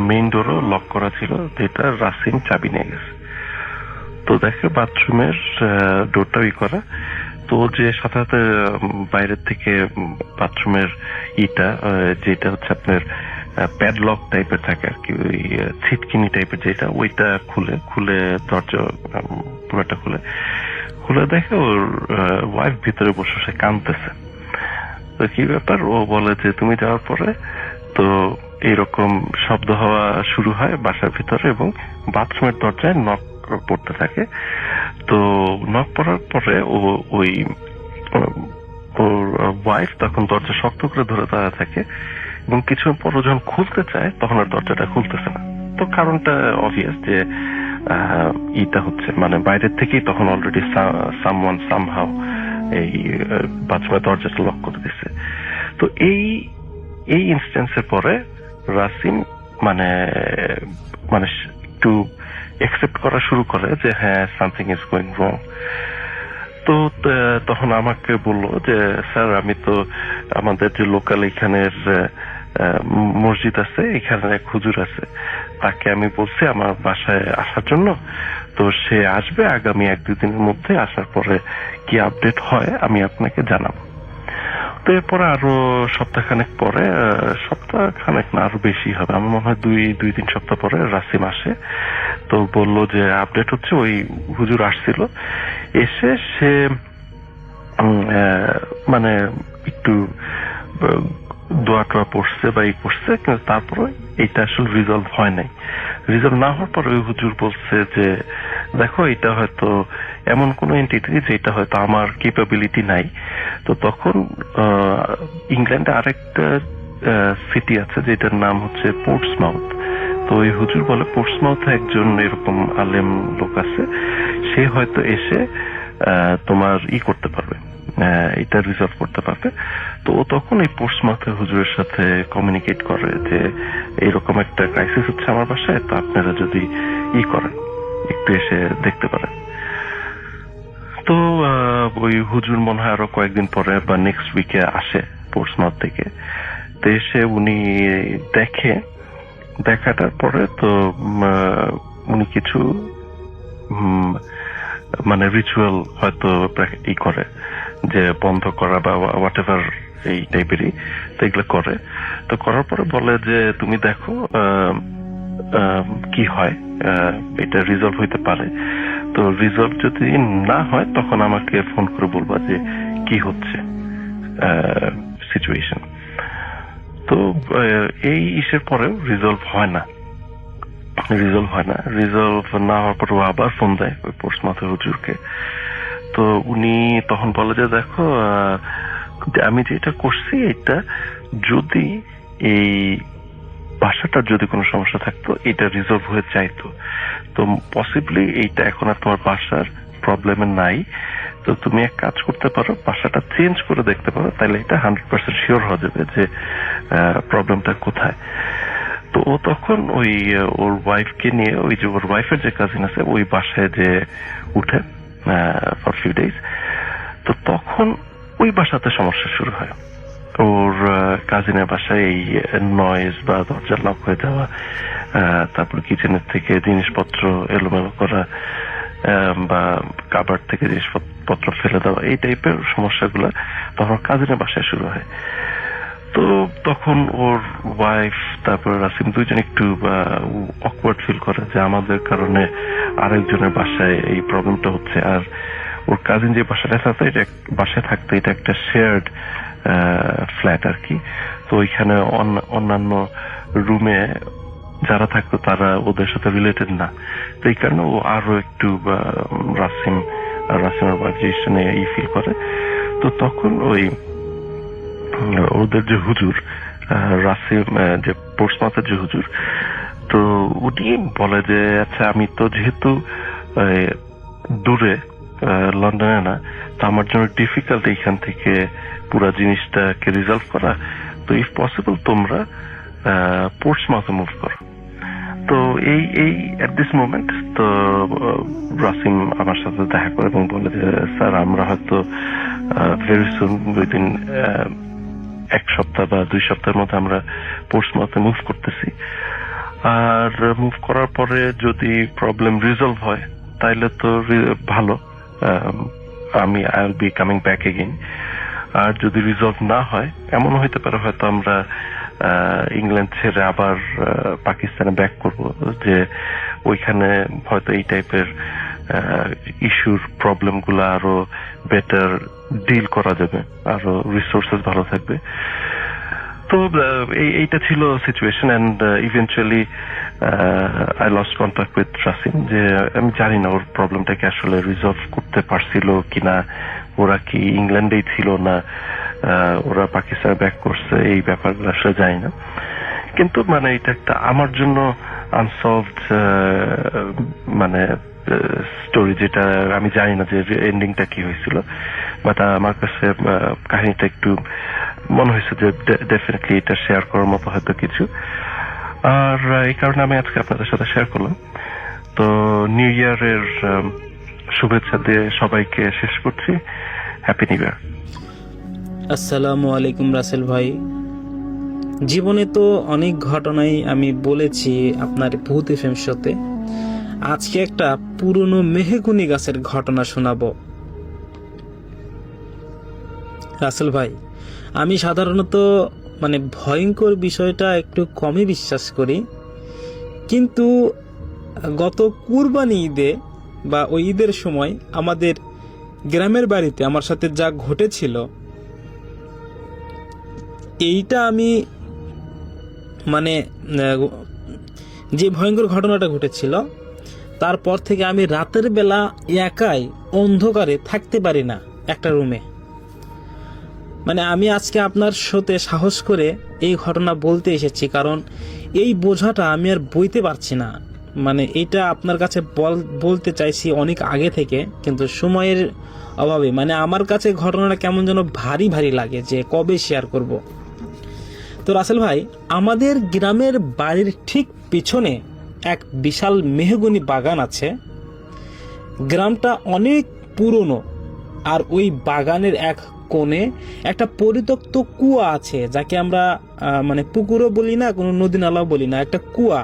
মেইন ডোরও লক করা ছিল, যেটা রাসিম চাবি নিয়ে গেছে। তো দেখে বাথরুমের ডোরটা করা। তো যে সাথে সাথে বাইরের থেকে বাথরুমের যেটা হচ্ছে আপনার প্যাডলক টাইপের থাকে আর কি, ওই ছিটকিনি টাইপের যেটা, ওইটা খুলে দরজা পুরোটা খুলে দেখে ওর ওয়াইফ ভিতরে বসে সে কাঁদতেছে। তো কি ব্যাপার, ও বলে যে তুমি যাওয়ার পরে তো এইরকম শব্দ হওয়া শুরু হয় বাসার ভিতরে, এবং বাথরুমের দরজায় নক পড়তে থাকে। তো নক পড়ার পরে ওর ওয়াইফ তখন দরজা শক্ত করে ধরে দাঁড়ায় থাকে, এবং কিছুক্ষণ পর যখন খুলতে চায় তখন আর দরজাটা খুলতেছে না। তো কারণটা অবভিয়াস যে হচ্ছে মানে বাইরের থেকেই তখন অলরেডি সামওয়ান সামহাউ এই বাথরুমের দরজাটা লক করে দিচ্ছে। তো এই ইনস্ট্যান্সের পরে রাসিম মানে একটু একসেপ্ট করা শুরু করে যে হ্যাঁ, সামথিং ইজ গোয়িং রং। তো তখন আমাকে বললো যে স্যার, আমি তো আমাদের যে লোকাল এখানের মসজিদ আছে, এখানে এক হুজুর আছে, তাকে আমি বলছি আমার বাসায় আসার জন্য, তো সে আসবে আগামী 1-2 দিনের মধ্যে। আসার পরে কি আপডেট হয় আমি আপনাকে জানাবো। তো এরপরে আরো সপ্তাহখানেক পরে, সপ্তাহখানেক না আরো বেশি হবে, আমার মনে হয় 2-3 সপ্তাহ পরে রাসিম আসে। তো বললো যে আপডেট হচ্ছে ওই হুজুর আসছিল, এসে সে মানে একটু দোয়া টোয়া পড়ছে বা করছে, কিন্তু তারপরে এটা আসলে রিজলভ হয় নাই। রিজলভ না হওয়ার পর ওই হুজুর বলছে যে দেখো, এটা হয়তো এমন কোন এন্টিটি যেটা হয়তো আমার ক্যাপাবিলিটি নাই। তো তখন ইংল্যান্ডে আরেকটা সিটি আছে যেটার নাম হচ্ছে পোর্টসমাউথ। তো ওই হুজুর বলে পোর্টসমাউথে একজন এরকম আলেম লোক আছে, সে হয়তো এসে তোমার করতে পারবে, এটা রিজলভ করতে পারবে। তো ও তখন এই পোস্টমাস্টার হুজুরের সাথে কমিউনিকেট করে যে এরকম একটা ক্রাইসিস হচ্ছে আমার বাসায়, তো আপনারা যদি করেন একটু এসে দেখতে পারেন। তো ওই হুজুর মনে হয় আরো কয়েকদিন পরে বা নেক্সট উইকে আসে পোর্টসমাউথ থেকে। তো এসে উনি দেখাটার পরে তো উনি কিছু মানে রিচুয়াল হয়তো করে, যে বন্ধ করা বা হোয়াট এভার এই টাইপেরই, তো এগুলো করে। তো করার পরে বলে যে তুমি দেখো কি হয়, এটা রিজলভ হইতে পারে। তো রিজলভ যদি না হয় তখন আমাকে ফোন করে বলবা যে কি হচ্ছে সিচুয়েশন। তো এই ইসের পরেও রিজলভ হয় না। রিজলভ না হওয়ার পর ও আবার ফোন দেয় ওই পোস্টমাস্টার হুজুরকে। তো উনি তখন বলে যে দেখো আমি যেটা করছি, এটা যদি এই বাসাটার যদি কোনো সমস্যা থাকতো এটা রিজলভ হয়ে যাইতো, তো পসিবলি এইটা এখন আর তোমার বাসার প্রবলেমে নাই। তো তুমি এক কাজ করতে পারো, বাসাটা চেঞ্জ করে দেখতে পারো, তাহলে এটা 100% শিওর হয়ে যাবে যে প্রবলেমটা কোথায়। তো ও তখন ওই ওর ওয়াইফকে নিয়ে, ওই যে ওর ওয়াইফের যে কাজিন আছে ওই বাসায় যে উঠে ফর ফিউ ডেজ। তো তখন ওই বাসাতে সমস্যা শুরু হয়। ওর কাজিনের বাসায় এই নয়েজ বা দরজা লক হয়ে যাওয়া, তারপর কিচেনের থেকে জিনিসপত্র এলোমেলো করা, বা কাবার্ড থেকে জিনিসপত্র ফেলে দেওয়া, এই টাইপের সমস্যাগুলো তখন কাজিনের বাসায় শুরু হয়। তো তখন ওর ওয়াইফ তারপর রাসিম দুইজন একটু অকওয়ার্ড ফিল করে যে আমাদের কারণে আরেকজনের বাসায় এই প্রবলেমটা হচ্ছে। আর ওর কাজিন যে বাসায় থাকতো এটা একটা শেয়ার্ড ফ্ল্যাট আর কি। তো ওইখানে অন্যান্য রুমে যারা থাকতো তারা ওদের সাথে রিলেটেড না। তো এই কারণে ও আরো একটু রাসিমের ওয়াইফ যে ফিল করে। তো তখন ওই ওদের যে হুজুর রাসিম, যে পোস্টমাস্টার যে হুজুর, তো উনি বলে যে আচ্ছা আমি তো যেহেতু দূরে লন্ডনে না, তো আমার জন্য ডিফিকাল্ট এইখান থেকে পুরো জিনিসটাকে রিজলভ করা। তো ইফ পসিবল তোমরা পোর্টসমাউথে মুভ করো। তো এই এট দিস মোমেন্ট তো রাসিম আমার সাথে দেখা করে এবং বলে যে স্যার আমরা হয়তো ভেরি সুন, উইদিন 1 সপ্তাহ বা 2 সপ্তাহের মধ্যে আমরা পোর্টসমাউথে মুভ করতেছি। আর মুভ করার পরে যদি প্রবলেম রিজলভ হয় তাইলে তো ভালো, I will be coming back again. আর যদি রিজলভ না হয়, এমন হইতে পারে হয়তো আমরা ইংল্যান্ড ছেড়ে আবার পাকিস্তানে ব্যাক করব, যে ওইখানে হয়তো এই টাইপের ইস্যুর প্রবলেম গুলো আরো বেটার ডিল করা যাবে, আরো রিসোর্সেস ভালো থাকবে। তো এইটা ছিল situation. And eventually I lost contact with Rasim, যে আমি জানি না ওর প্রবলেমটাকে আসলে রিজলভ করতে পারছিল কিনা, ওরা কি ইংল্যান্ডেই ছিল না ওরা পাকিস্তানে ব্যাক করছে, এই ব্যাপারগুলো আসলে জানি না। কিন্তু মানে এটা একটা আমার জন্য আনসলভড মানে স্টোরি, যেটা আমি জানি না যে এন্ডিংটা কি হয়েছিল, বাট আমার কাছে কাহিনীটা একটু মনে হয়েছে যে ডেফিনেটলি এটা শেয়ার করার মতো হয়তো কিছু। আর এই কারণে আমি আজকে আপনাদের সাথে শেয়ার করলাম। তো নিউ ইয়ারের শুভেচ্ছা দিয়ে সবাইকে শেষ করছি। Happy new year. আসসালামু আলাইকুম রাসেল ভাই। জীবনে তো অনেক ঘটনাই আমি বলেছি আপনার ভূত এফএম শোতে। আজকে একটা পুরনো মেহগুনি গাছের ঘটনা শোনাবো। রাসেল ভাই, আমি সাধারণত মানে ভয়ঙ্কর বিষয়টা একটু কমই বিশ্বাস করি, কিন্তু গত কুরবানি ঈদে বা ওই ঈদের সময় আমাদের গ্রামের বাড়িতে আমার সাথে যা ঘটেছিল, এইটা আমি মানে যে ভয়ঙ্কর ঘটনাটা ঘটেছিল তারপর থেকে আমি রাতের বেলা একাই অন্ধকারে থাকতে পারি না একটা রুমে। মানে আমি আজকে আপনার সাথে সাহস করে এই ঘটনা বলতে এসেছি, কারণ এই বোঝাটা আমি আর বইতে পারছি না। মানে এটা আপনার কাছে বলতে চাইছি অনেক আগে থেকে, কিন্তু সময়ের অভাবে মানে আমার কাছে ঘটনাটা কেমন যেন ভারী ভারী লাগে যে কবে শেয়ার করব। তো রাসেল ভাই, আমাদের গ্রামের বাড়ির ঠিক পিছনে এক বিশাল মেহগনি বাগান আছে। গ্রামটা অনেক পুরনো, আর ওই বাগানের এক কোণে একটা পরিত্যক্ত কুয়া আছে, যাকে আমরা মানে পুকুরও বলি না, কোনো নদী নালাও বলি না, একটা কুয়া।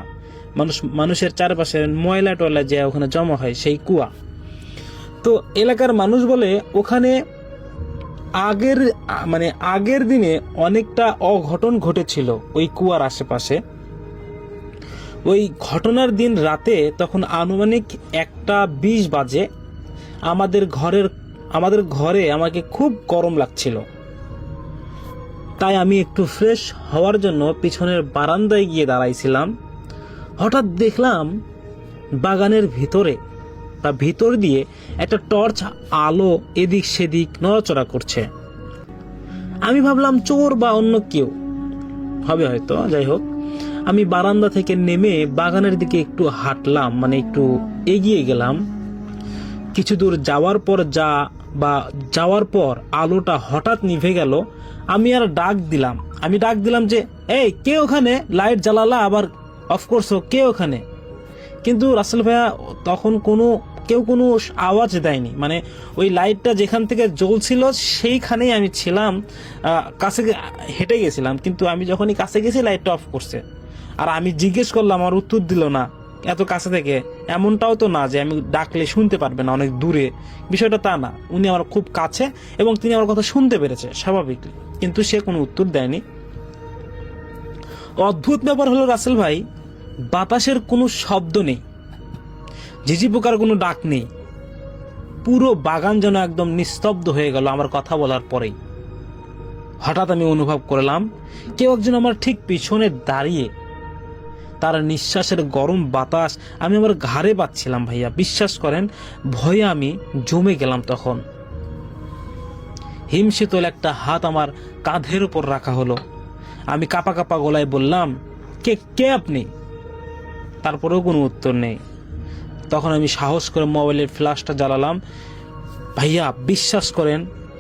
মানুষের চারপাশে ময়লা টয়লা যে ওখানে জমা হয়, সেই কুয়া। তো এলাকার মানুষ বলে ওখানে আগের দিনে অনেকটা অঘটন ঘটেছিল ওই কুয়ার আশেপাশে। ওই ঘটনার দিন রাতে তখন আনুমানিক 1:20 বাজে আমাদের ঘরে আমাকে খুব গরম লাগছিল। তাই আমি একটু ফ্রেশ হওয়ার জন্য পিছনের বারান্দায় গিয়ে দাঁড়াইছিলাম। হঠাৎ দেখলাম বাগানের ভিতর দিয়ে একটা টর্চ আলো এদিক সেদিক নড়াচড়া করছে। আমি ভাবলাম চোর বা অন্য কেউ হবে হয়তো। যাই হোক, আমি বারান্দা থেকে নেমে বাগানের দিকে একটু হাঁটলাম, মানে একটু এগিয়ে গেলাম। কিছু দূর যাওয়ার পর আলোটা হঠাৎ নিভে গেল। আমি ডাক দিলাম যে, এই কে ওখানে? লাইট জ্বালালা আবার অফ করছো, কে ওখানে? কিন্তু রাসেল ভাইয়া তখন কেউ কোনো আওয়াজ দেয়নি। মানে ওই লাইটটা যেখান থেকে জ্বলছিল সেইখানেই আমি ছিলাম, কাছে হেঁটে গেছিলাম, কিন্তু আমি যখনই কাছে গেছি লাইটটা অফ করছে। আর আমি জিজ্ঞেস করলাম, আমার উত্তর দিল না। এত কাছে থেকে, এমনটাও তো না যে আমি ডাকলে শুনতে পারবে না, অনেক দূরে, বিষয়টা তা না। উনি আমার খুব কাছে এবং তিনি আমার কথা শুনতে পেরেছে স্বাভাবিক, কিন্তু সে কোনো উত্তর দেয়নি। অদ্ভুত ব্যাপার হলো রাসেল ভাই, বাতাসের কোনো শব্দ নেই, ঝিঝি পোকার কোনো ডাক নেই। পুরো বাগান যেন একদম নিস্তব্ধ হয়ে গেল আমার কথা বলার পরেই। হঠাৎ আমি অনুভব করলাম কেউ একজন আমার ঠিক পিছনে দাঁড়িয়ে। তার নিঃশ্বাসের গরম বাতাস আমি আমার ঘাড়ে পাচ্ছিলাম ভাইয়া। বিশ্বাস করেন, ভয়ে আমি জমে গেলাম। তখন হিমশীতল একটা হাত আমার কাঁধের উপর রাখা হলো। আমি কাঁপা কাঁপা গলায় বললাম, কে আপনি? তারপরেও কোনো উত্তর নেই। তখন আমি সাহস করে মোবাইলের ফ্ল্যাশটা জ্বালালাম। ভাইয়া বিশ্বাস করেন,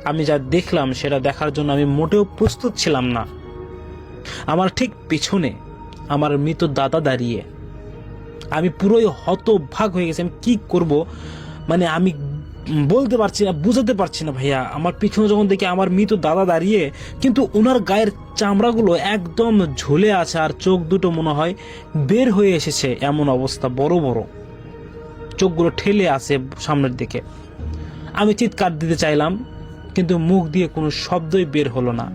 আমি যা দেখলাম সেটা দেখার জন্য আমি মোটেও প্রস্তুত ছিলাম না। আমার ঠিক পিছনে আমার মৃত দাদা দাঁড়িয়ে। আমি পুরোই হতভাগ হয়ে গেছি। আমি কি করব, মানে আমি বলতে পারছি না, বুঝাতে পারছি না ভাইয়া। আমার পিছনে যখন দেখি আমার মৃত দাদা দাঁড়িয়ে, কিন্তু ওনার গায়ের চামড়াগুলো একদম ঝুলে আছে, আর চোখ দুটো মনে হয় বের হয়ে এসেছে, এমন অবস্থা, বড় বড় চোখগুলো ঠেলে আছে সামনের দিকে। আমি চিৎকার দিতে চাইলাম, কিন্তু মুখ দিয়ে কোনো শব্দই বের হলো না।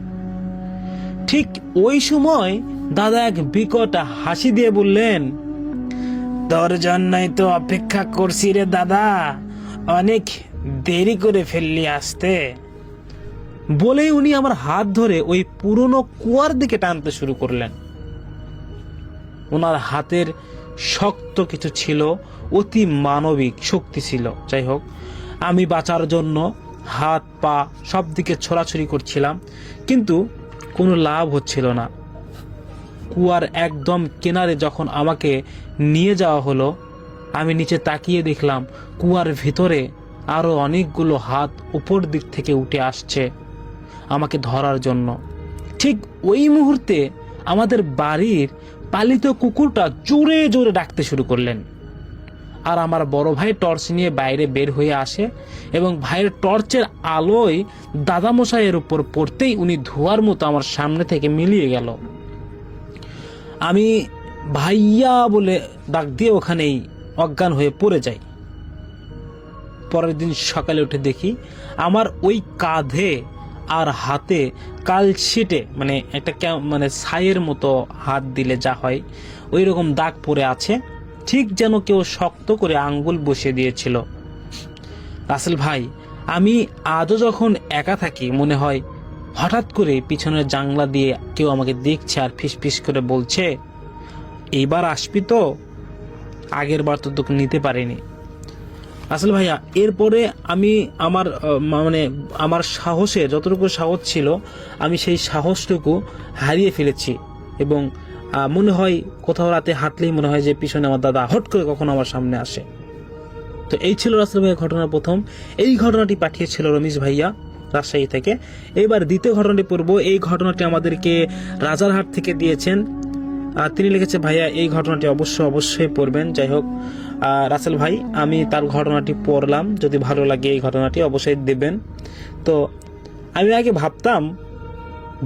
ঠিক ওই সময় দাদা এক বিকট হাসি দিয়ে বললেন, তোর জন্যই তো অপেক্ষা করছি রে দাদা, অনেক দেরি করে ফেললি আসতে। বলেই উনি আমার হাত ধরে ওই পুরনো কুয়ার দিকে টানতে শুরু করলেন। ওনার হাতের শক্ত কিছু ছিল, অতি মানবিক শক্তি ছিল। যাই হোক, আমি বাঁচার জন্য হাত পা সব দিকে ছোড়াছুড়ি করছিলাম, কিন্তু কোনো লাভ হচ্ছিল না। কুয়ার একদম কিনারে যখন আমাকে নিয়ে যাওয়া হলো, আমি নিচে তাকিয়ে দেখলাম কুয়ার ভিতরে আরো অনেকগুলো হাত উপর দিক থেকে উঠে আসছে আমাকে ধরার জন্য। ঠিক ওই মুহূর্তে আমাদের বাড়ির পালিত কুকুরটা জোরে জোরে ডাকতে শুরু করলেন। আর আমার বড় ভাই টর্চ নিয়ে বাইরে বের হয়ে আসে, এবং ভাইয়ের টর্চের আলোয় দাদামশাইয়ের উপর পড়তেই উনি ধোঁয়ার মতো আমার সামনে থেকে মিলিয়ে গেল। আমি ভাইয়া বলে ডাক দিয়ে ওখানেই অজ্ঞান হয়ে পড়ে যাই। পরের দিন সকালে উঠে দেখি আমার ওই কাঁধে আর হাতে কালশিটে, মানে একটা ছাইয়ের মতো হাত দিলে যা হয় ওই রকম দাগ পড়ে আছে, ঠিক যেন কেউ শক্ত করে আঙ্গুল বসিয়ে দিয়েছিল। রাসেল ভাই, আমি আজও যখন একা থাকি মনে হয় হঠাৎ করে পিছনের জানলা দিয়ে কেউ আমাকে দেখছে আর ফিসফিস করে বলছে, এইবার আসবি তো, আগের বার তো তোকে নিতে পারিনি। রাসেল ভাইয়া, এরপরে আমি আমার সাহসে যতটুকু সাহস ছিল আমি সেই সাহসটুকু হারিয়ে ফেলেছি, এবং মনে হয় কোথাও রাতে হাঁটলেই মনে হয় যে পিছনে আমার দাদা হট করে কখনো আমার সামনে আসে। তো এই ছিল রাসেল ভাইয়ের ঘটনা প্রথম। এই ঘটনাটি পাঠিয়েছিল রমেশ ভাইয়া রাজশাহী থেকে। এবার দ্বিতীয় ঘটনাটি পড়ব। এই ঘটনাটি আমাদেরকে রাজারহাট থেকে দিয়েছেন। তিনি লিখেছে, ভাইয়া এই ঘটনাটি অবশ্যই পড়বেন। যাই হোক রাসেল ভাই, আমি তার ঘটনাটি পড়লাম, যদি ভালো লাগে এই ঘটনাটি অবশ্যই দেবেন। তো আমি আগে ভাবতাম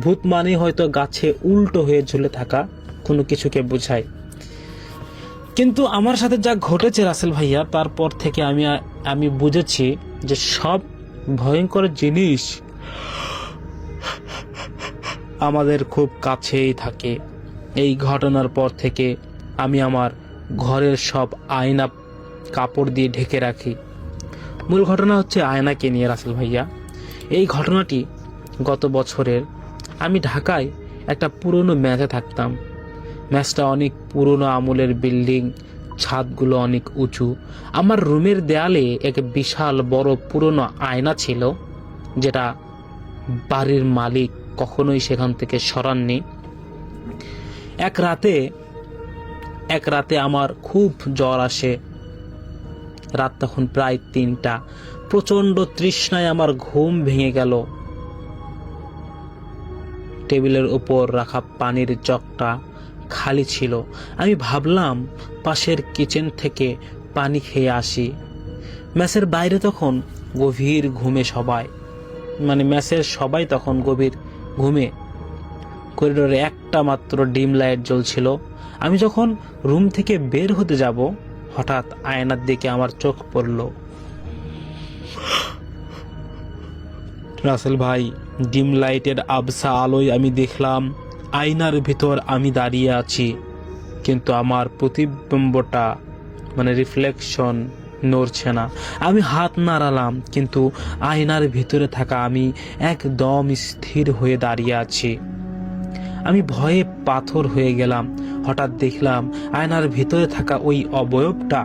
ভূত মানে হয়তো গাছে উল্টো হয়ে ঝুলে থাকা কোনো কিছুকে বোঝায়, কিন্তু আমার সাথে যা ঘটেছে রাসেল ভাইয়া, তারপর থেকে আমি বুঝেছি যে সব ভয়ঙ্কর জিনিস আমাদের খুব কাছেই থাকে। এই ঘটনার পর থেকে আমি আমার ঘরের সব আয়না কাপড় দিয়ে ঢেকে রাখি। মূল ঘটনা হচ্ছে আয়নাকে নিয়ে রাসেল ভাইয়া। এই ঘটনাটি গত বছরের। আমি ঢাকায় একটা পুরনো ম্যাচে থাকতাম। ম্যাচটা অনেক পুরনো আমলের বিল্ডিং, ছাদগুলো অনেক উঁচু। আমার রুমের দেয়ালে এক বিশাল বড় পুরনো আয়না ছিল, যেটা বাড়ির মালিক কখনোই সেখান থেকে সরাননি। এক রাতে আমার খুব জ্বর আসে। রাত তখন প্রায় 3টা। প্রচন্ড তৃষ্ণায় আমার ঘুম ভেঙে গেল। টেবিলের উপর রাখা পানির জগটা খালি ছিল। আমি ভাবলাম পাশের কিচেন থেকে পানি খেয়ে আসি। মেসের বাইরে তখন গভীর ঘুমে সবাই, মেসের সবাই তখন গভীর ঘুমে। করিডোরে একটা মাত্র ডিম লাইট জ্বলছিল। আমি যখন রুম থেকে বের হতে যাব, হঠাৎ আয়নার দিকে আমার চোখ পড়ল। রাসেল ভাই, ডিম লাইটের আবছা আলোয় আমি দেখলাম আয়নার ভিতর আমি দাঁড়িয়ে আছি, কিন্তু আমার প্রতিবিম্বটা রিফ্লেকশন নড়ছে না। আমি হাত নাড়ালাম, কিন্তু আয়নার ভিতরে থাকা আমি একদম স্থির হয়ে দাঁড়িয়ে আছি। আমি ভয়ে পাথর হয়ে গেলাম। হঠাৎ দেখলাম আয়নার ভিতরে থাকা ওই অবয়বটা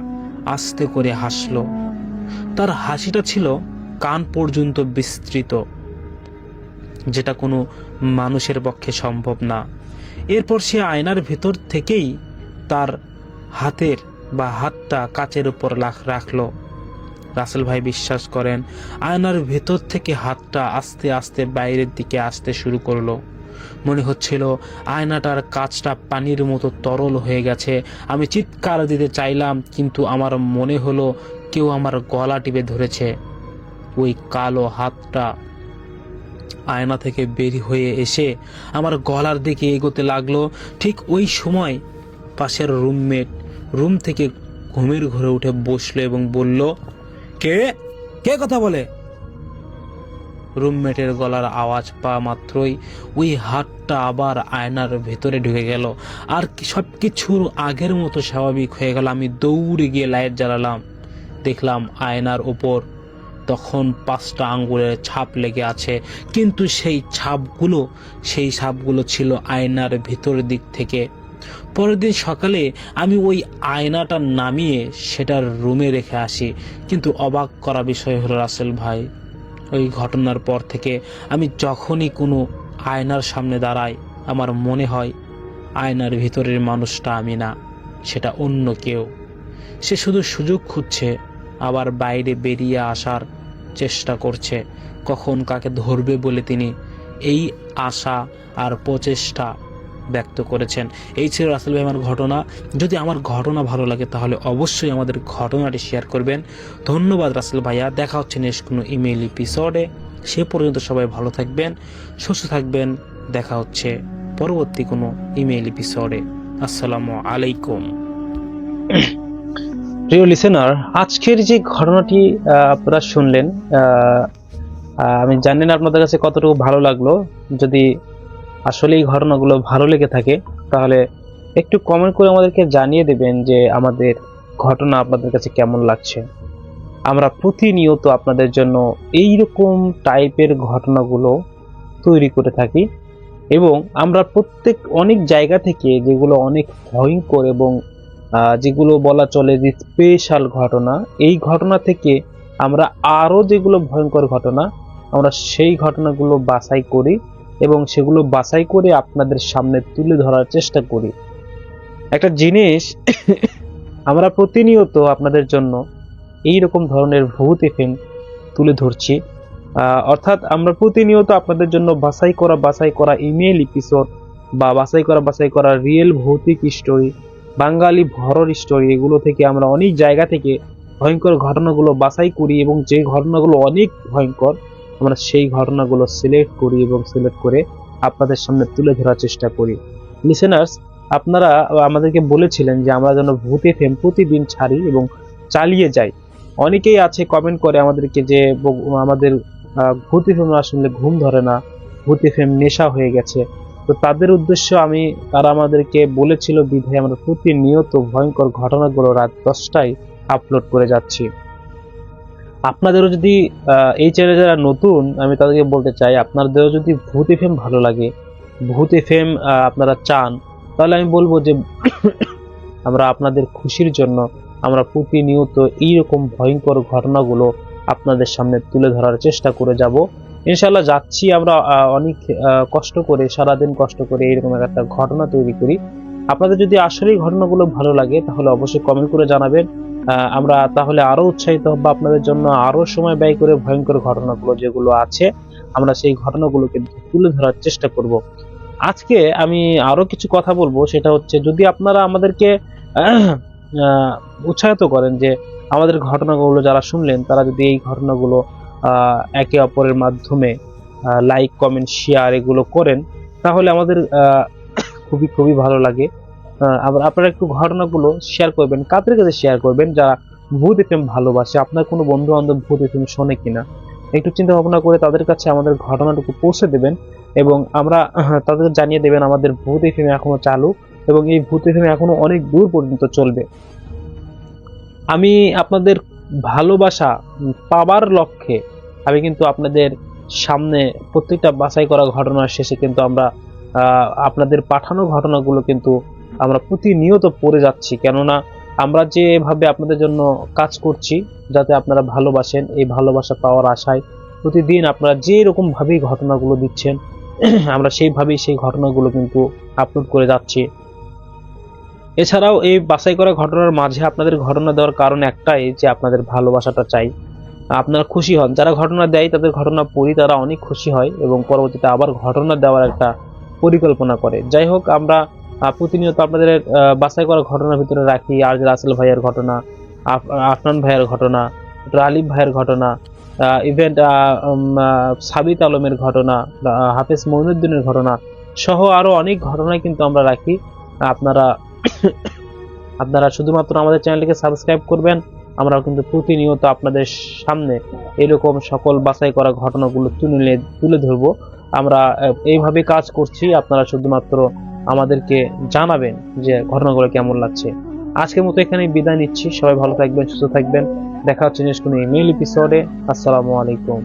আস্তে করে হাসলো। তার হাসিটা ছিল কান পর্যন্ত বিস্তৃত, যেটা কোনো মানুষের পক্ষে সম্ভব না। এরপর সে আয়নার ভিতর থেকেই তার হাতটা কাচের উপর রাখলো। রাসেল ভাই বিশ্বাস করেন, আয়নার ভেতর থেকে হাতটা আস্তে আস্তে বাইরের দিকে আসতে শুরু করলো। মনে হচ্ছিল আয়নাটার কাচটা পানির মতো তরল হয়ে গেছে। আমি চিৎকার দিতে চাইলাম, কিন্তু আমার মনে হলো কেউ আমার গলা টিপে ধরেছে। ওই কালো হাতটা আয়না থেকে বের হয়ে এসে আমার গলার দিকে এগোতে লাগলো। ঠিক ওই সময় পাশের রুমমেট রুম থেকে ঘুমের ঘরে উঠে বসলো এবং বলল, কে কে কথা বলে? রুমমেটের গলার আওয়াজ পাওয়া মাত্রই ওই হাতটা আবার আয়নার ভেতরে ঢুকে গেল, আর সবকিছুর আগের মতো স্বাভাবিক হয়ে গেল। আমি দৌড়ে গিয়ে লাইট জ্বালালাম। দেখলাম আয়নার উপর তখন 5টা আঙ্গুলের ছাপ লেগে আছে, কিন্তু সেই ছাপগুলো ছিল আয়নার ভেতরের দিক থেকে। পরের দিন সকালে আমি ওই আয়নাটা নামিয়ে সেটার রুমে রেখে আসি। কিন্তু অবাক করা বিষয় হলো রাসেল ভাই, ওই ঘটনার পর থেকে আমি যখনই কোনো আয়নার সামনে দাঁড়াই, আমার মনে হয় আয়নার ভিতরের মানুষটা আমি না, সেটা অন্য কেউ। সে শুধু সুযোগ খুঁজছে, আবার বাইরে বেরিয়ে আসার চেষ্টা করছে। কখন কাকে ধরবে বলে তিনি এই আশা আর প্রচেষ্টা ব্যক্ত করেছেন। এই ছিল রাসেল ভাই আমার ঘটনা। যদি আমার ঘটনা ভালো লাগে তাহলে অবশ্যই আমাদের ঘটনাটি শেয়ার করবেন। ধন্যবাদ রাসেল ভাইয়া। দেখা হচ্ছে নেক্সট কোনো ইমেইল এপিসোডে। সে পর্যন্ত সবাই ভালো থাকবেন, সুস্থ থাকবেন। দেখা হচ্ছে পরবর্তী কোনো ইমেইল এপিসোডে। আসসালামু আলাইকুম। প্রিয় লিসেনার, আজকের যে ঘটনাটি আপনারা শুনলেন, আমি জানি না আপনাদের কাছে কতটুকু ভালো লাগলো। যদি আসলে এই ঘটনাগুলো ভালো লেগে থাকে তাহলে একটু কমেন্ট করে আমাদেরকে জানিয়ে দেবেন যে আমাদের ঘটনা আপনাদের কাছে কেমন লাগছে। আমরা প্রতিনিয়ত আপনাদের জন্য এই রকম টাইপের ঘটনাগুলো তৈরি করে থাকি, এবং আমরা অনেক জায়গা থেকে যেগুলো অনেক ভয়ঙ্কর এবং যেগুলো বলা চলে যে স্পেশাল ঘটনা, এই ঘটনা থেকে আমরা আরো যেগুলো ভয়ঙ্কর ঘটনা, আমরা সেই ঘটনাগুলো বাছাই করি এবং সেগুলো বাছাই করে আপনাদের সামনে তুলে ধরার চেষ্টা করি। একটা জিনিস আমরা প্রতিনিয়ত আপনাদের জন্য এই রকম ধরনের ভূত এফএম তুলে ধরছি। অর্থাৎ আমরা প্রতিনিয়ত আপনাদের জন্য বাছাই করা ইমেল এপিসোড বা বাছাই করা রিয়েল ভৌতিক স্টোরি, বাঙালি হরর স্টোরি, এগুলো থেকে আমরা অনেক জায়গা থেকে ভয়ঙ্কর ঘটনাগুলো বাছাই করি এবং যে ঘটনাগুলো অনেক ভয়ঙ্কর আমরা সেই ঘটনাগুলো সিলেক্ট করি এবং সিলেক্ট করে আপনাদের সামনে তুলে ধরার চেষ্টা করি। লিসেনার্স, আপনারা আমাদেরকে বলেছিলেন যে আমরা যেন ভূত এফএম প্রতিদিন ছাড়ি এবং চালিয়ে যাই। অনেকেই আছে কমেন্ট করে আমাদেরকে যে আমাদের ভূত এফএম আসলে ঘুম ধরে না, ভূত এফএম নেশা হয়ে গেছে। তো তাদের উদ্দেশ্য তারা আমাদেরকে বলেছিল বিধায় আমরা প্রতিনিয়ত ভয়ঙ্কর ঘটনাগুলো রাত 10টায় আপলোড করে যাচ্ছি। আপনাদেরও যদি এই চ্যানেলে যারা নতুন, আমি তাদেরকে বলতে চাই, আপনাদেরও যদি ভূত এফএম ভালো লাগে, ভূত এফএম আপনারা চান, তাহলে আমি বলবো যে আমরা আপনাদের খুশির জন্য আমরা প্রতিনিয়ত এইরকম ভয়ঙ্কর ঘটনাগুলো আপনাদের সামনে তুলে ধরার চেষ্টা করে যাব। ইনশাল্লাহ যাচ্ছি আমরা অনেক কষ্ট করে, সারাদিন কষ্ট করে এরকম একটা ঘটনা তৈরি করি। আপনাদের যদি আসলে ঘটনাগুলো ভালো লাগে তাহলে অবশ্যই কমেন্ট করে জানাবেন। আমরা তাহলে আরো উৎসাহিত হব আপনাদের জন্য আরো সময় ব্যয় করে ভয়ঙ্কর ঘটনাগুলো যেগুলো আছে আমরা সেই ঘটনাগুলোকে তুলে ধরার চেষ্টা করব। আজকে আমি আরো কিছু কথা বলবো, সেটা হচ্ছে যদি আপনারা আমাদেরকে উৎসাহিত করেন যে আমাদের ঘটনাগুলো যারা শুনলেন তারা যদি এই ঘটনাগুলো একে অপরের মাধ্যমে লাইক, কমেন্ট, শেয়ার এগুলো করেন তাহলে আমাদের খুবই খুবই ভালো লাগে। আপনারা একটু ঘটনাগুলো শেয়ার করবেন, কাদের কাছে শেয়ার করবেন যারা ভূত এফএম ভালোবাসে। আপনার কোনো বন্ধু বান্ধব ভূত এফএম শোনে কিনা একটু চিন্তা ভাবনা করে তাদের কাছে আমাদের ঘটনাটুকু পৌঁছে দেবেন এবং আমরা তাদের জানিয়ে দেবেন আমাদের ভূত এফএম এখনো চালু এবং এই ভূত এফএম এখনো অনেক দূর পর্যন্ত চলবে। আমি আপনাদের ভালোবাসা পাবার লক্ষ্যে আমি কিন্তু আপনাদের সামনে প্রত্যেকটা বাছাই করা ঘটনার শেষে কিন্তু আমরা আপনাদের পাঠানো ঘটনাগুলো কিন্তু আমরা প্রতিনিয়ত পড়ে যাচ্ছি, কেননা আমরা যেভাবে আপনাদের জন্য কাজ করছি যাতে আপনারা ভালোবাসেন, এই ভালোবাসা পাওয়ার আশায় প্রতিদিন আপনারা যে রকম ভাবেই ঘটনাগুলো দিচ্ছেন আমরা সেইভাবেই সেই ঘটনাগুলো কিন্তু আপলোড করে যাচ্ছি। এছাড়াও এই বাছাই করা ঘটনার মাঝে আপনাদের ঘটনা দেওয়ার কারণ একটাই যে আপনাদের ভালোবাসাটা চাই, আপনারা খুশি হন। যারা ঘটনা দেয় তাদের ঘটনা পড়ি, তারা অনেক খুশি হয় এবং পরবর্তীতে আবার ঘটনা দেওয়ার একটা পরিকল্পনা করে। যাই হোক, আমরা প্রতিনিয়ত আপনাদের বাছাই করা ঘটনার ভিতরে রাখি আর রাসেল ভাইয়ের ঘটনা, আফনান ভাইয়ের ঘটনা, আলিফ ভাইয়ের ঘটনা, ইভেন্ট সাবিত আলমের ঘটনা, হাফেজ মঈনুদ্দিনের ঘটনা সহ আরো অনেক ঘটনাই কিন্তু আমরা রাখি। আপনারা শুধুমাত্র আমাদের চ্যানেলটিকে সাবস্ক্রাইব করবেন, আমরাও কিন্তু প্রতিনিয়ত আপনাদের সামনে এরকম সকল বাছাই করা ঘটনাগুলো তুলে ধরবো। আমরা এইভাবে কাজ করছি, আপনারা শুধুমাত্র আমাদেরকে জানাবেন যে ঘটনাগুলো কেমন লাগছে। আজকের মতো এখানে বিদায় নিচ্ছি, সবাই ভালো থাকবেন, সুস্থ থাকবেন, দেখা হচ্ছে নেক্সট কোনো ইমেল এপিসোডে। আসসালামু আলাইকুম।